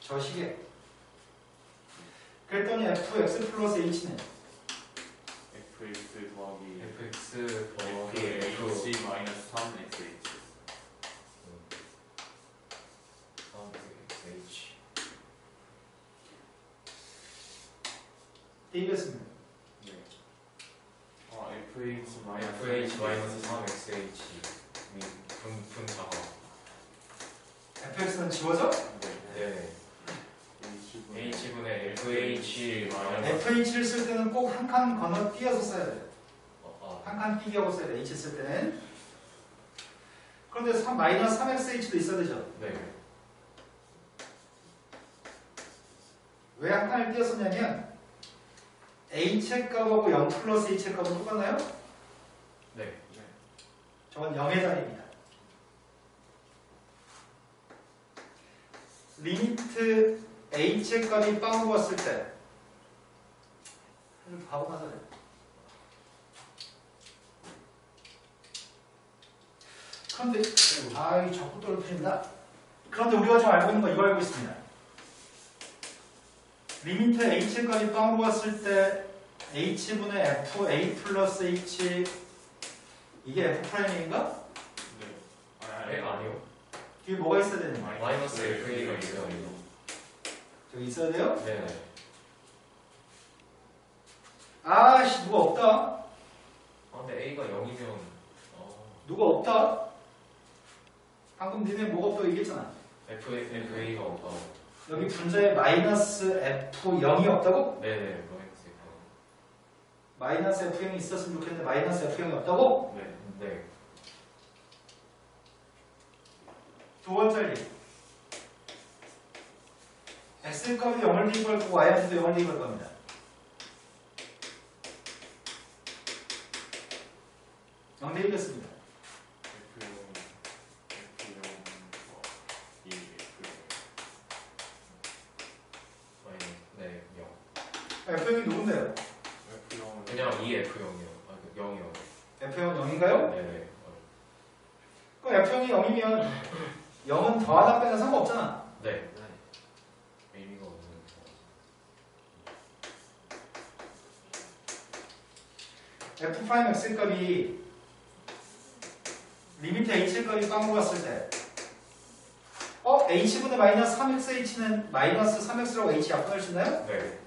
저 식에. 그랬더니 fx 플러스 h는 fx 더하기 fx 더하기 f h 마이너스 3xh h 대입했습니다. 네. fh fh 마이너스 3xh 분 작아. fx는 지워져? 네. h분의 fh 마이너스 fh를 쓸 때는 꼭 한 칸 건너뛰어서 써야 돼요. 한 칸 띄기 하고 써야 돼요. h 쓸 때는. 그런데 마이너스 3xh도 있어야 되죠. 네. 왜 한 칸을 띄었었냐면 h의 값하고 0 플러스 h의 값은 똑같나요? 네. 저건 0의 단위입니다. 리미트 h의 값이 빵으로 갔을 때 바보 가서 그런데 이 자꾸 떨어뜨린다. 그런데 우리가 좀 알고 있는 건 이거 알고 있습니다. 리미트 h의 값이 빵으로 갔을 때 h분의 f a 플러스 h 이게 f'인가? 네. 아니요. 뒤에 뭐가 있어야 되는 거예요? 마이너스 fa가 있어요. 저기 있어야 돼요? 네. 아씨 누가 없다. 근데 a가 0이면 누가 없다? 방금 니네 뭐가 없다고 얘기했잖아. FA가 없다고. 여기 분자에 마이너스 F0이 없다고? 네네. 마이너스 F0이 있었으면 좋겠는데 마이너스 F0이 없다고? 네. 네. 두 번째 리 X값이 0을 대입할 거고 Y한테도 0을 대입할 겁니다. 영 대입했습니다. 네. 0. F0이 누군데요? 그냥 이 F0이요. 아, 0이요. F0은 0인가요? 네네. 그럼 F0이 0이면 0은 더하다 빼나 상관없잖아. 네. 의미가 없는 F'(X) 값이 리미트 H 값이 빵으로 갔을 때 H분의 마이너스 3xH는 마이너스 3x라고 H 약분할 수 있나요? 네.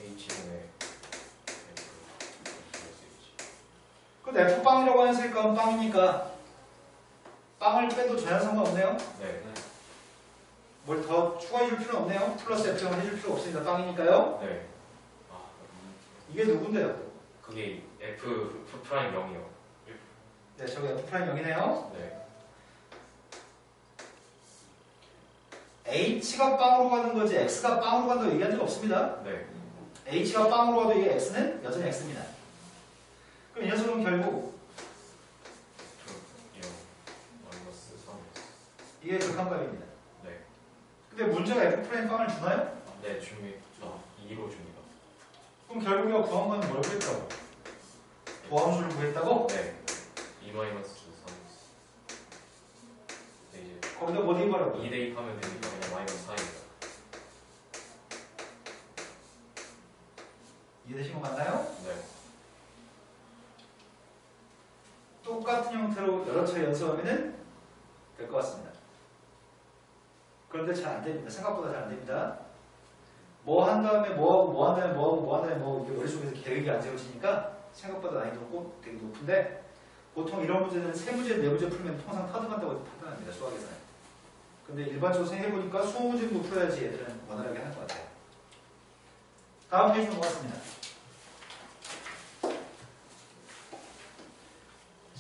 H분의 그럼 F빵이라고 하는 셀값은 빵이니까 빵을 빼도 전혀 상관없네요. 네. 뭘 더 추가해 줄 필요는 없네요. 플러스 F0은 해줄 필요 없으니까 빵이니까요. 네. 이게 누군데요? 그게 F 프라임 0이요. 네, 저기 F'0이네요. 네. H가 빵으로 가는 거지 X가 빵으로 간다고 얘기한 적 없습니다. 네. H가 빵으로 가도 이게 X는 여전히 X입니다. 그럼 이 녀석은 결국 마이너스 3. 이게 극한값입니다. 네. 근데 문제가 F' 빵을 주나요? 네, 줍니다. 2로 줍니다. 그럼 결국 이거 구한 건 뭘 구했다고? 도함수를 구했다고? 네. 2 마이너스 3. 네, 이제 거기다 뭐 대입하라고? 2 대입하면 되니까 그냥 마이너스 4입니다. 이해되신 거 맞나요? 네. 똑같은 형태로 여러 차례 연습하면 될 것 같습니다. 그런데 잘 안 됩니다. 생각보다 잘 안 됩니다. 뭐 한 다음에 뭐하고 뭐 한 다음에 뭐하고 뭐 한 다음에 뭐 이게 머릿속에서 계획이 안 세워지니까 생각보다 난이도가 되게 높은데 보통 이런 문제는 세 문제, 네 문제 풀면 통상 터득한다고 판단합니다. 수학에서는. 근데 일반적으로 생각해보니까 20문제 정도 풀어야지 애들은 원활하게 하는 것 같아요. 다음 페이지 넘어갔습니다.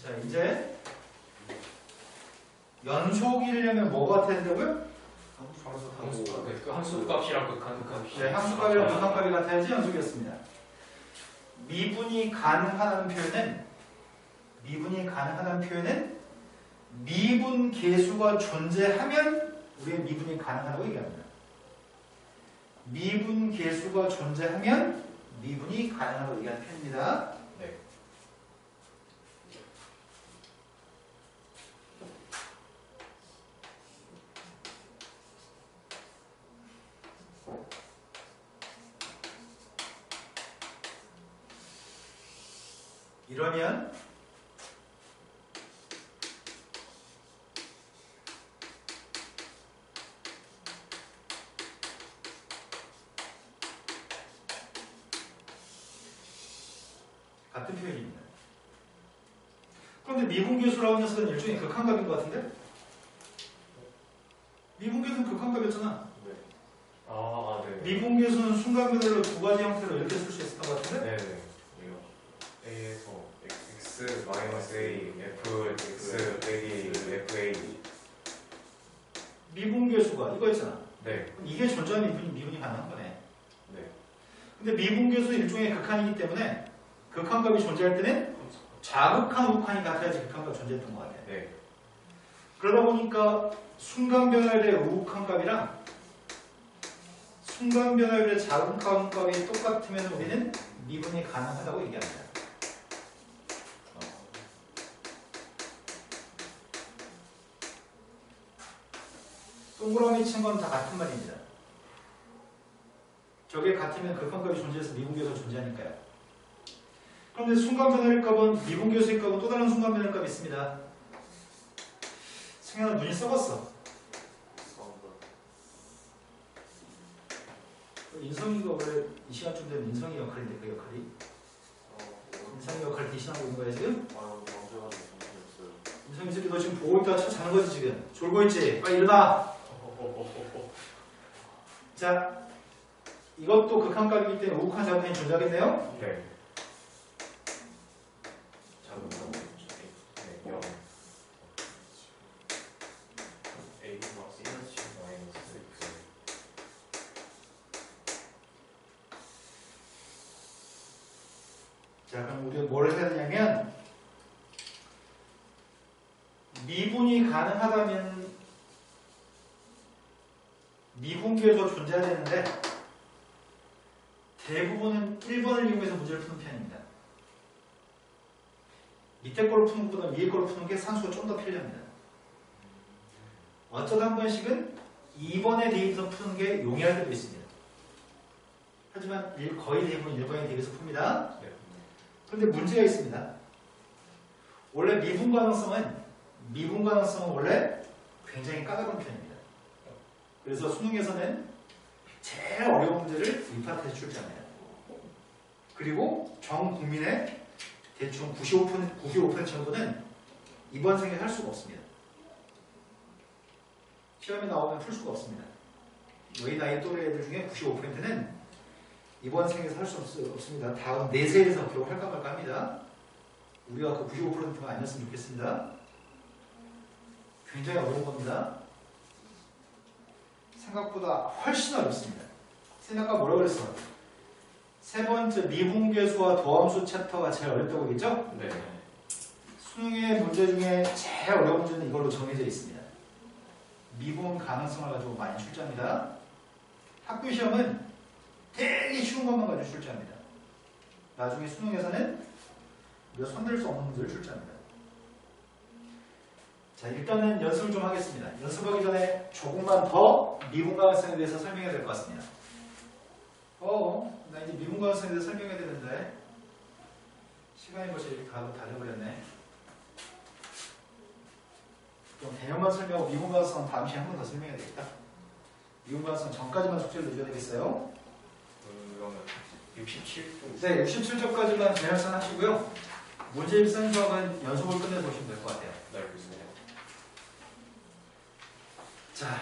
자, 이제 연속이려면 뭐가 같아야 된다고요? 함수값이랑 극한값이. 네, 함수값이랑 극한값이 같아야지 연속이었습니다. 미분이 가능하다는 표현은 미분 계수가 존재하면 우리는 미분이 가능하다고 얘기합니다. 미분 계수가 존재하면 미분이 가능하다고 얘기하는 표현입니다. 네. 이러면 같은 표현입니다. 그런데 미분계수라고 하는 녀석은 일종의 극한값인 것 같은데? 미분계수는 극한값이었잖아. 네. 미분계수는 순간변화를 두 가지 형태로 이렇게 쓸 수 있었던 것 같은데? 네네. 이거 A에서 X 마이너스 A, F, X 빼기 FA. 미분계수가 이거 있잖아. 네. 그럼 이게 존재하면 미분이 가능한 거네. 네. 근데 미분계수는 일종의 극한이기 때문에 극한값이 존재할 때는 자극한 우극한이 같아야지 극한값이 존재했던 것 같아. 네. 그러다 보니까 순간변화율의 우극한값이랑 순간변화율의 자극한 값이 똑같으면 우리는 미분이 가능하다고 얘기합니다. 동그라미 친 건 다 같은 말입니다. 저게 같으면 극한값이 존재해서 미분계수가 존재하니까요. 그런데 순간변화율 값은 미분계수의 값은 또 다른 순간변화율 값이 있습니다. 승현아 눈이 썩었어. 인성이가 원래 이 시간쯤 되면 인성이 역할인데 그 역할이 인성이 역할 대신하고 있는 거야 지금? 이 새끼 너 지금 보고 있다가 쳐 자는 거지 지금. 졸고 있지? 빨리 일어나. 자, 이것도 극한값이기 때문에 우극한 자극한이 존재하겠네요? 네. 자극한 네, 0. A 플러스 1 마이너스 X. 자, 그럼 우리가 뭘 해야 되냐면 미분이 가능하다면 미분계에서 존재하는데 대부분은 1번을 이용해서 문제를 푸는 편입니다. 밑에 걸로 푸는 것보다 위에 걸로 푸는 게 산수가 좀 더 편리합니다. 어쩌다 한 번씩은 2번에 대입해서 푸는 게 용이할 때도 있습니다. 하지만 거의 대부분 1번에 대입해서 풉니다. 네. 그런데 문제가 있습니다. 원래 미분 가능성은 원래 굉장히 까다로운 편입니다. 그래서 수능에서는 제일 어려운 문제를 입학해서 출제합니다. 그리고 전 국민의 대충 95% 정도는 이번 생에 할 수가 없습니다. 시험에 나오면 풀 수가 없습니다. 너희 나이 또래 애들 중에 95%는 이번 생에서 할 수 없습니다. 다음 4세에서 기록을 할까 말까 합니다. 우리가 그 95%가 아니었으면 좋겠습니다. 굉장히 어려운 겁니다. 생각보다 훨씬 어렵습니다. 아까 뭐라고 그랬어? 세 번째 미분계수와 도함수 챕터가 제일 어렵다고 했죠? 네. 수능의 문제 중에 제일 어려운 문제는 이걸로 정해져 있습니다. 미분 가능성을 가지고 많이 출제합니다. 학교 시험은 되게 쉬운 것만 가지고 출제합니다. 나중에 수능에서는 우리가 손댈 수 없는 문제를 출제합니다. 자, 일단은 연습을 좀 하겠습니다. 연습하기 전에 조금만 더 미분 가능성에 대해서 설명해야 될 것 같습니다. 나 이제 미분 가능성에 대해서 설명해야 되는데 시간이 벌써 이렇게 다 돼버렸네. 그럼 개념만 설명하고 미분 가능성은 다음 시간에 한 번 더 설명해야 되겠다. 미분 가능성 전까지만 숙제를 내줘야 되겠어요. 그러면 67분. 네, 67쪽까지만 개념선 하시고요. 문제입선 수학은 연속을 끝내보시면 될 것 같아요. 네, 알겠습니다. 자,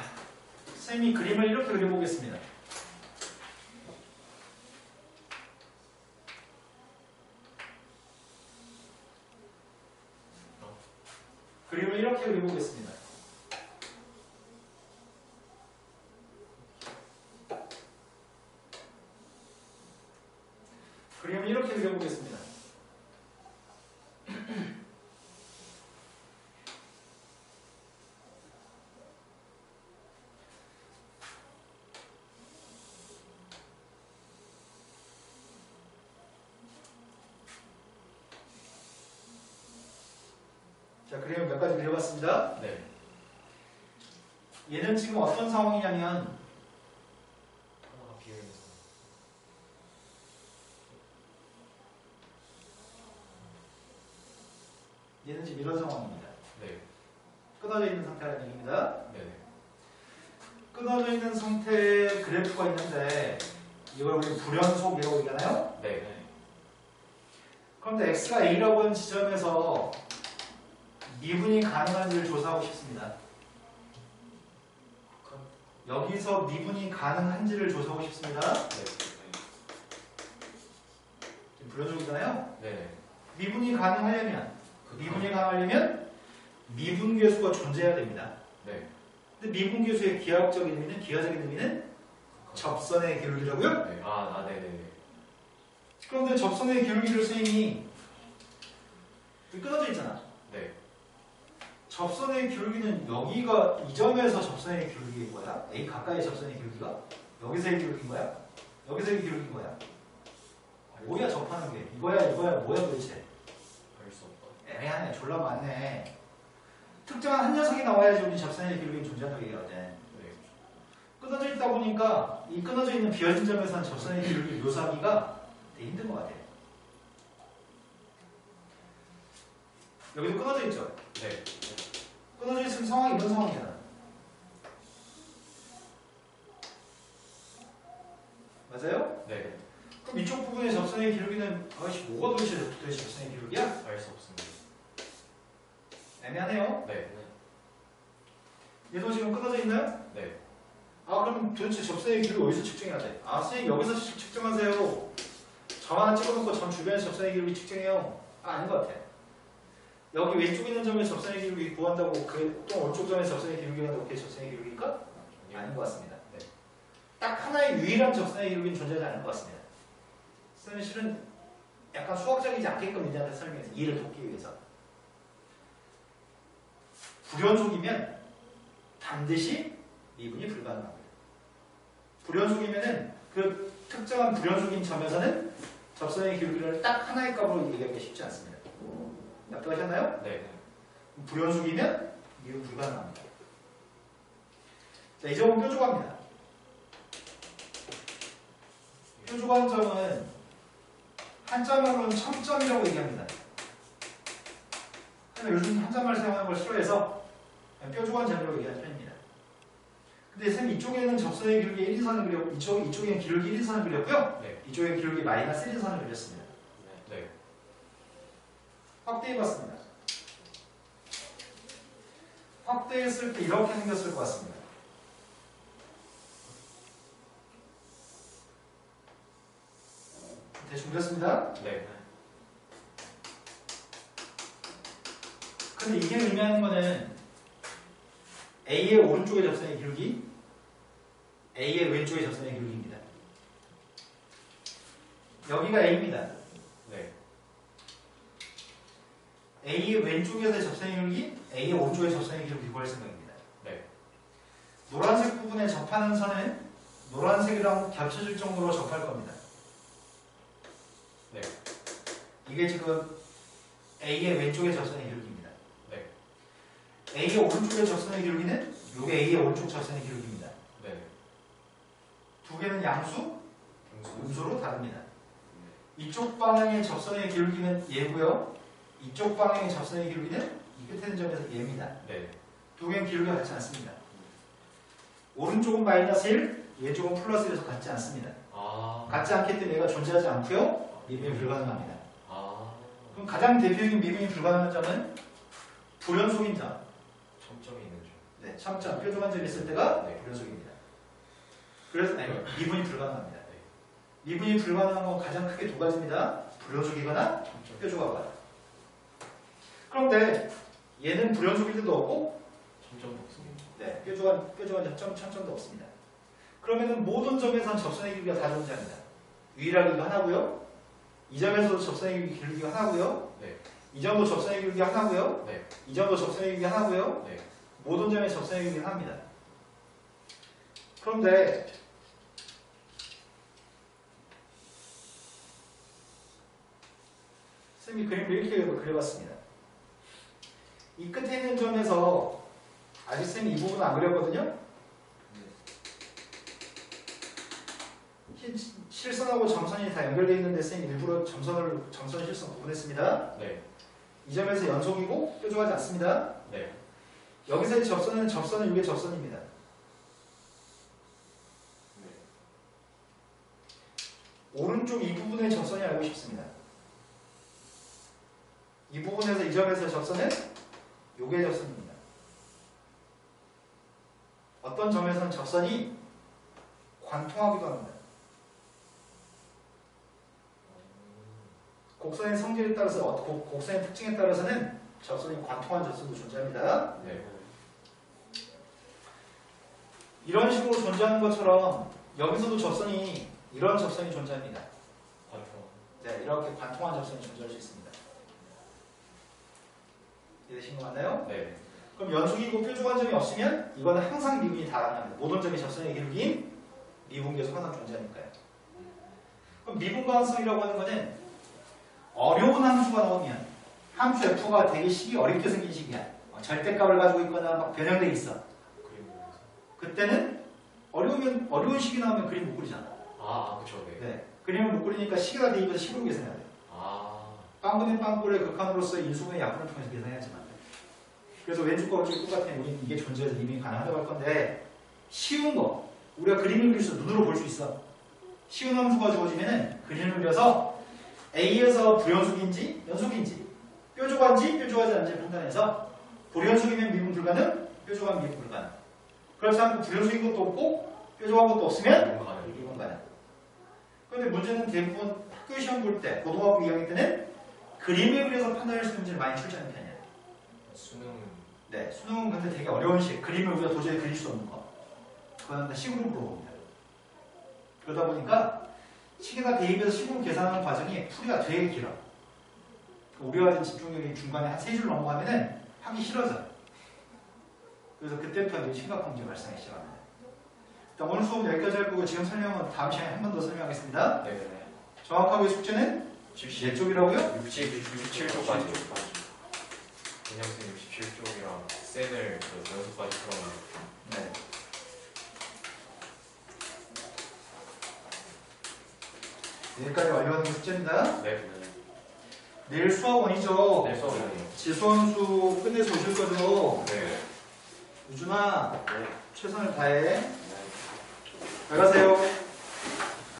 선생님이 그림을 이렇게 그려보겠습니다. 그림을 이렇게 그려보겠습니다. 그림을 이렇게 그려보겠습니다. 자, 그림을 몇 가지 그려봤습니다. 네. 얘는 지금 어떤 상황이냐면 하나가 비어있는 얘는 지금 이런 상황입니다. 네. 끊어져 있는 상태라는 얘기입니다. 네. 끊어져 있는 상태의 그래프가 있는데 이걸 우리 불연속이라고 얘기하나요? 네. 그런데 x가 a라고 하는 지점에서 미분이 가능한지를 조사하고 싶습니다. 여기서 미분이 가능한지를 조사하고 싶습니다. 네. 지금 불연속이잖아요. 네. 미분이 가능하려면 미분계수가 존재해야 됩니다. 네. 근데 미분계수의 기하학적인 의미는 접선의 기울기라고요? 네. 네네. 그런데 접선의 기울기를 선생님이 끊어져 있잖아. 네. 접선의 기울기는 여기가 이 점에서 접선의 기울기인 거야? A 가까이 접선의 기울기가? 여기서의 기울기인 거야? 여기서의 기울기인 거야? 뭐야 접하는 게? 이거야 뭐야 도대체? 알 수 없다. 애매하네. 졸라 많네. 특정한 한 녀석이 나와야지 우리 접선의 기울기는 존재한다고 얘기하거든. 네. 끊어져 있다 보니까 이 끊어져 있는 비어진 점에서는 접선의 기울기 묘사하기가 되게 힘든 것 같아. 여기도 끊어져 있죠? 네. 끊어져 있으면 상황이 이런 상황이잖아. 맞아요? 네. 그럼 이쪽 부분의 접선의 기울기는 아이씨 뭐가 도대체 접선의 기울기야? 알 수 없습니다. 애매하네요. 네. 얘도 지금 끊어져 있나요? 네. 아 그럼 도대체 접선의 길이를 어디서 측정해야 돼? 아 선생님 여기서 측정하세요. 점 하나 찍어놓고 점 주변에서 접선의 길이 측정해요. 아닌 것 같아. 여기 왼쪽에 있는 점에 접선의 기울기 구한다고 또 오른쪽 점에 접선의 기울기 구한다고 그게 접선의 기울기일까? 아닌 것 같습니다. 네. 딱 하나의 유일한 접선의 기울기는 존재하지 않을 것 같습니다. 선생님 실은 약간 수학적이지 않게끔 문제한테 설명해서 이해를 돕기 위해서 불연속이면 반드시 미분이 불가능합니다. 불연속이면은 그 특정한 불연속인 점에서는 접선의 기울기를 딱 하나의 값으로 얘기하기가 쉽지 않습니다. 납득하셨나요? 네. 불연속이면 미분 불가능합니다. 자, 이 점은 뾰족합니다. 뾰족한 점은 한자말로는 첨점이라고 얘기합니다. 하지만 요즘 한자말 사용하는 걸 싫어해서 뾰족한 점이라고 얘기하는 편입니다. 근데 선생님 이쪽에는 접선의 기울기 1인선을 그렸고 이쪽에는 기울기 1인선을 그렸고요. 네. 이쪽에는 기울기 마이너스 1인선을 그렸습니다. 네. 확대해봤습니다. 확대했을 때 이렇게 생겼을 것 같습니다. 대충 그렸습니다. 네. 근데 이게 의미하는 거는 A의 오른쪽의 접선의 기울기, A의 왼쪽의 접선의 기울기입니다. 여기가 A입니다. 네. A의 왼쪽에서의 접선의 기울기, A의 오른쪽의 접선의 기울기 구할 생각입니다. 네. 노란색 부분에 접하는 선은 노란색이랑 겹쳐질 정도로 접할 겁니다. 네. 이게 지금 A의 왼쪽의 접선의 기울기입니다. 네. A의 오른쪽의 접선의 기울기는 이게 A의 오른쪽 접선의 기울기입니다. 네. 두 개는 양수, 음수로 다릅니다. 이쪽 방향의 접선의 기울기는 얘고요. 이쪽 방향의 접선의 기울기는 이 끝에 있는 점에서 얘입니다. 네. 두 개는 기울기가 같지 않습니다. 오른쪽은 마이너스 1, 왼쪽은 플러스 1에서 같지 않습니다. 아. 같지 않기 때문에 얘가 존재하지 않고요. 미분이 불가능합니다. 아. 그럼 가장 대표적인 미분이 불가능한 점은 불연속인 점. 점점이 있는 중. 네, 첨점, 뾰족한 점이 있을 때가 네. 불연속입니다. 그래서 미분이 불가능합니다. 네. 미분이 불가능한 건 가장 크게 두 가지입니다. 불연속이거나 점점. 뾰족하거나. 그런데 얘는 불연속일 때도 없고 점점도 없습니다. 네, 뾰족한 첨점도 없습니다. 그러면은 모든 점에선 접선의 기울기가 다 존재합니다. 유일하게 이거 하나고요. 이 점에서도 접선의 기울기가 하나고요. 네. 이 점도 접선의 기울기가 하나고요. 네. 이 점도 접선의 기울기가 하나고요. 네. 모든 점에 접선의 기울기가 합니다. 그런데 쌤이 그림을 이렇게 그려봤습니다. 이 끝에 있는 점에서 아직 쌤이 이 부분은 안 그렸거든요. 실선하고 점선이 다 연결되어 있는데 쌤이 일부러 점선 실선 구분했습니다. 네. 이 점에서 연속이고 뾰족하지 않습니다. 네. 여기서의 접선은 이게 접선입니다. 오른쪽 이 부분의 접선이 알고 싶습니다. 이 부분에서 이 점에서 접선은 요게 접선입니다. 어떤 점에서는 접선이 관통하기도 합니다. 곡선의 성질에 따라서 곡선의 특징에 따라서는 접선이 관통한 접선도 존재합니다. 네. 이런 식으로 존재하는 것처럼 여기서도 접선이 이런 접선이 존재합니다. 관통. 네, 이렇게 관통한 접선이 존재할 수 있습니다. 이해되신 거 맞나요? 네. 그럼 연속이고 뾰족한 점이 없으면 이거는 항상 미분이 다 가능합니다. 모든 점이 접선의 기울기인 미분 계속 항상 존재하니까요. 그럼 미분 가능성이라고 하는 거는 어려운 함수가 나오면 함수 f가 되게 식이 어렵게 생긴 식이야. 절대값을 가지고 있거나 막 변형돼 있어. 그림 보면서. 그때는 어려운 식이 나오면 그림 못 그리잖아. 그쵸. 네. 네. 그림을 못 그리니까 식에다 대입해서 식으로 계산해야 돼. 빵분의 빵꼴의 극한으로서의 인수분의 약분을 통해서 계산해야지만. 그래서 왼쪽 거 오른쪽 똑같으면 우리는 이게 존재해서 이미 가능하다고 할 건데 쉬운 거 우리가 그림을 그릴 수 눈으로 볼 수 있어. 쉬운 함수가 주어지면은 그림을 그려서 A에서 불연속인지 연속인지 뾰족한지 뾰족하지 않은지 판단해서 불연속이면 미분 불가능, 뾰족한 미분 불가능. 그렇지 않고 불연속인 것도 없고 뾰족한 것도 없으면 미분 가능. 그런데 문제는 대부분 학교 시험 볼 때, 고등학교 2학년 때는 그림을 그려서 판단할 수 있는 문제를 많이 출제하는 편이에요. 수능은 네, 수능은 근데 되게 어려운 식, 그림을 우리가 도저히 그릴 수 없는 거. 그거는 다 식으로 물어봅니다. 그러다 보니까 식에다 대입해서 식으로 계산하는 과정이 풀이가 되게 길어. 우리가 가진 집중력이 중간에 한 3줄 넘어가면은 하기 싫어져. 그래서 그때부터 이제 심각한 문제 발생하기 시작합니다. 일단 오늘 수업은 여기까지 할 거고 지금 설명은 다음 시간에 한 번 더 설명하겠습니다. 네. 정확하게 숙제는 몇 쪽이라고요? 67쪽까지. 개념생 67쪽이랑 쌤을 그 연속까지 풀었는데. 네. 여기까지 완료하는 게 숙제입니다. 네. 내일 수학원이죠. 네, 수업이요. 지수함수 끝내서 오실 거죠? 네. 유준아, 최선을 다해. 잘 가세요.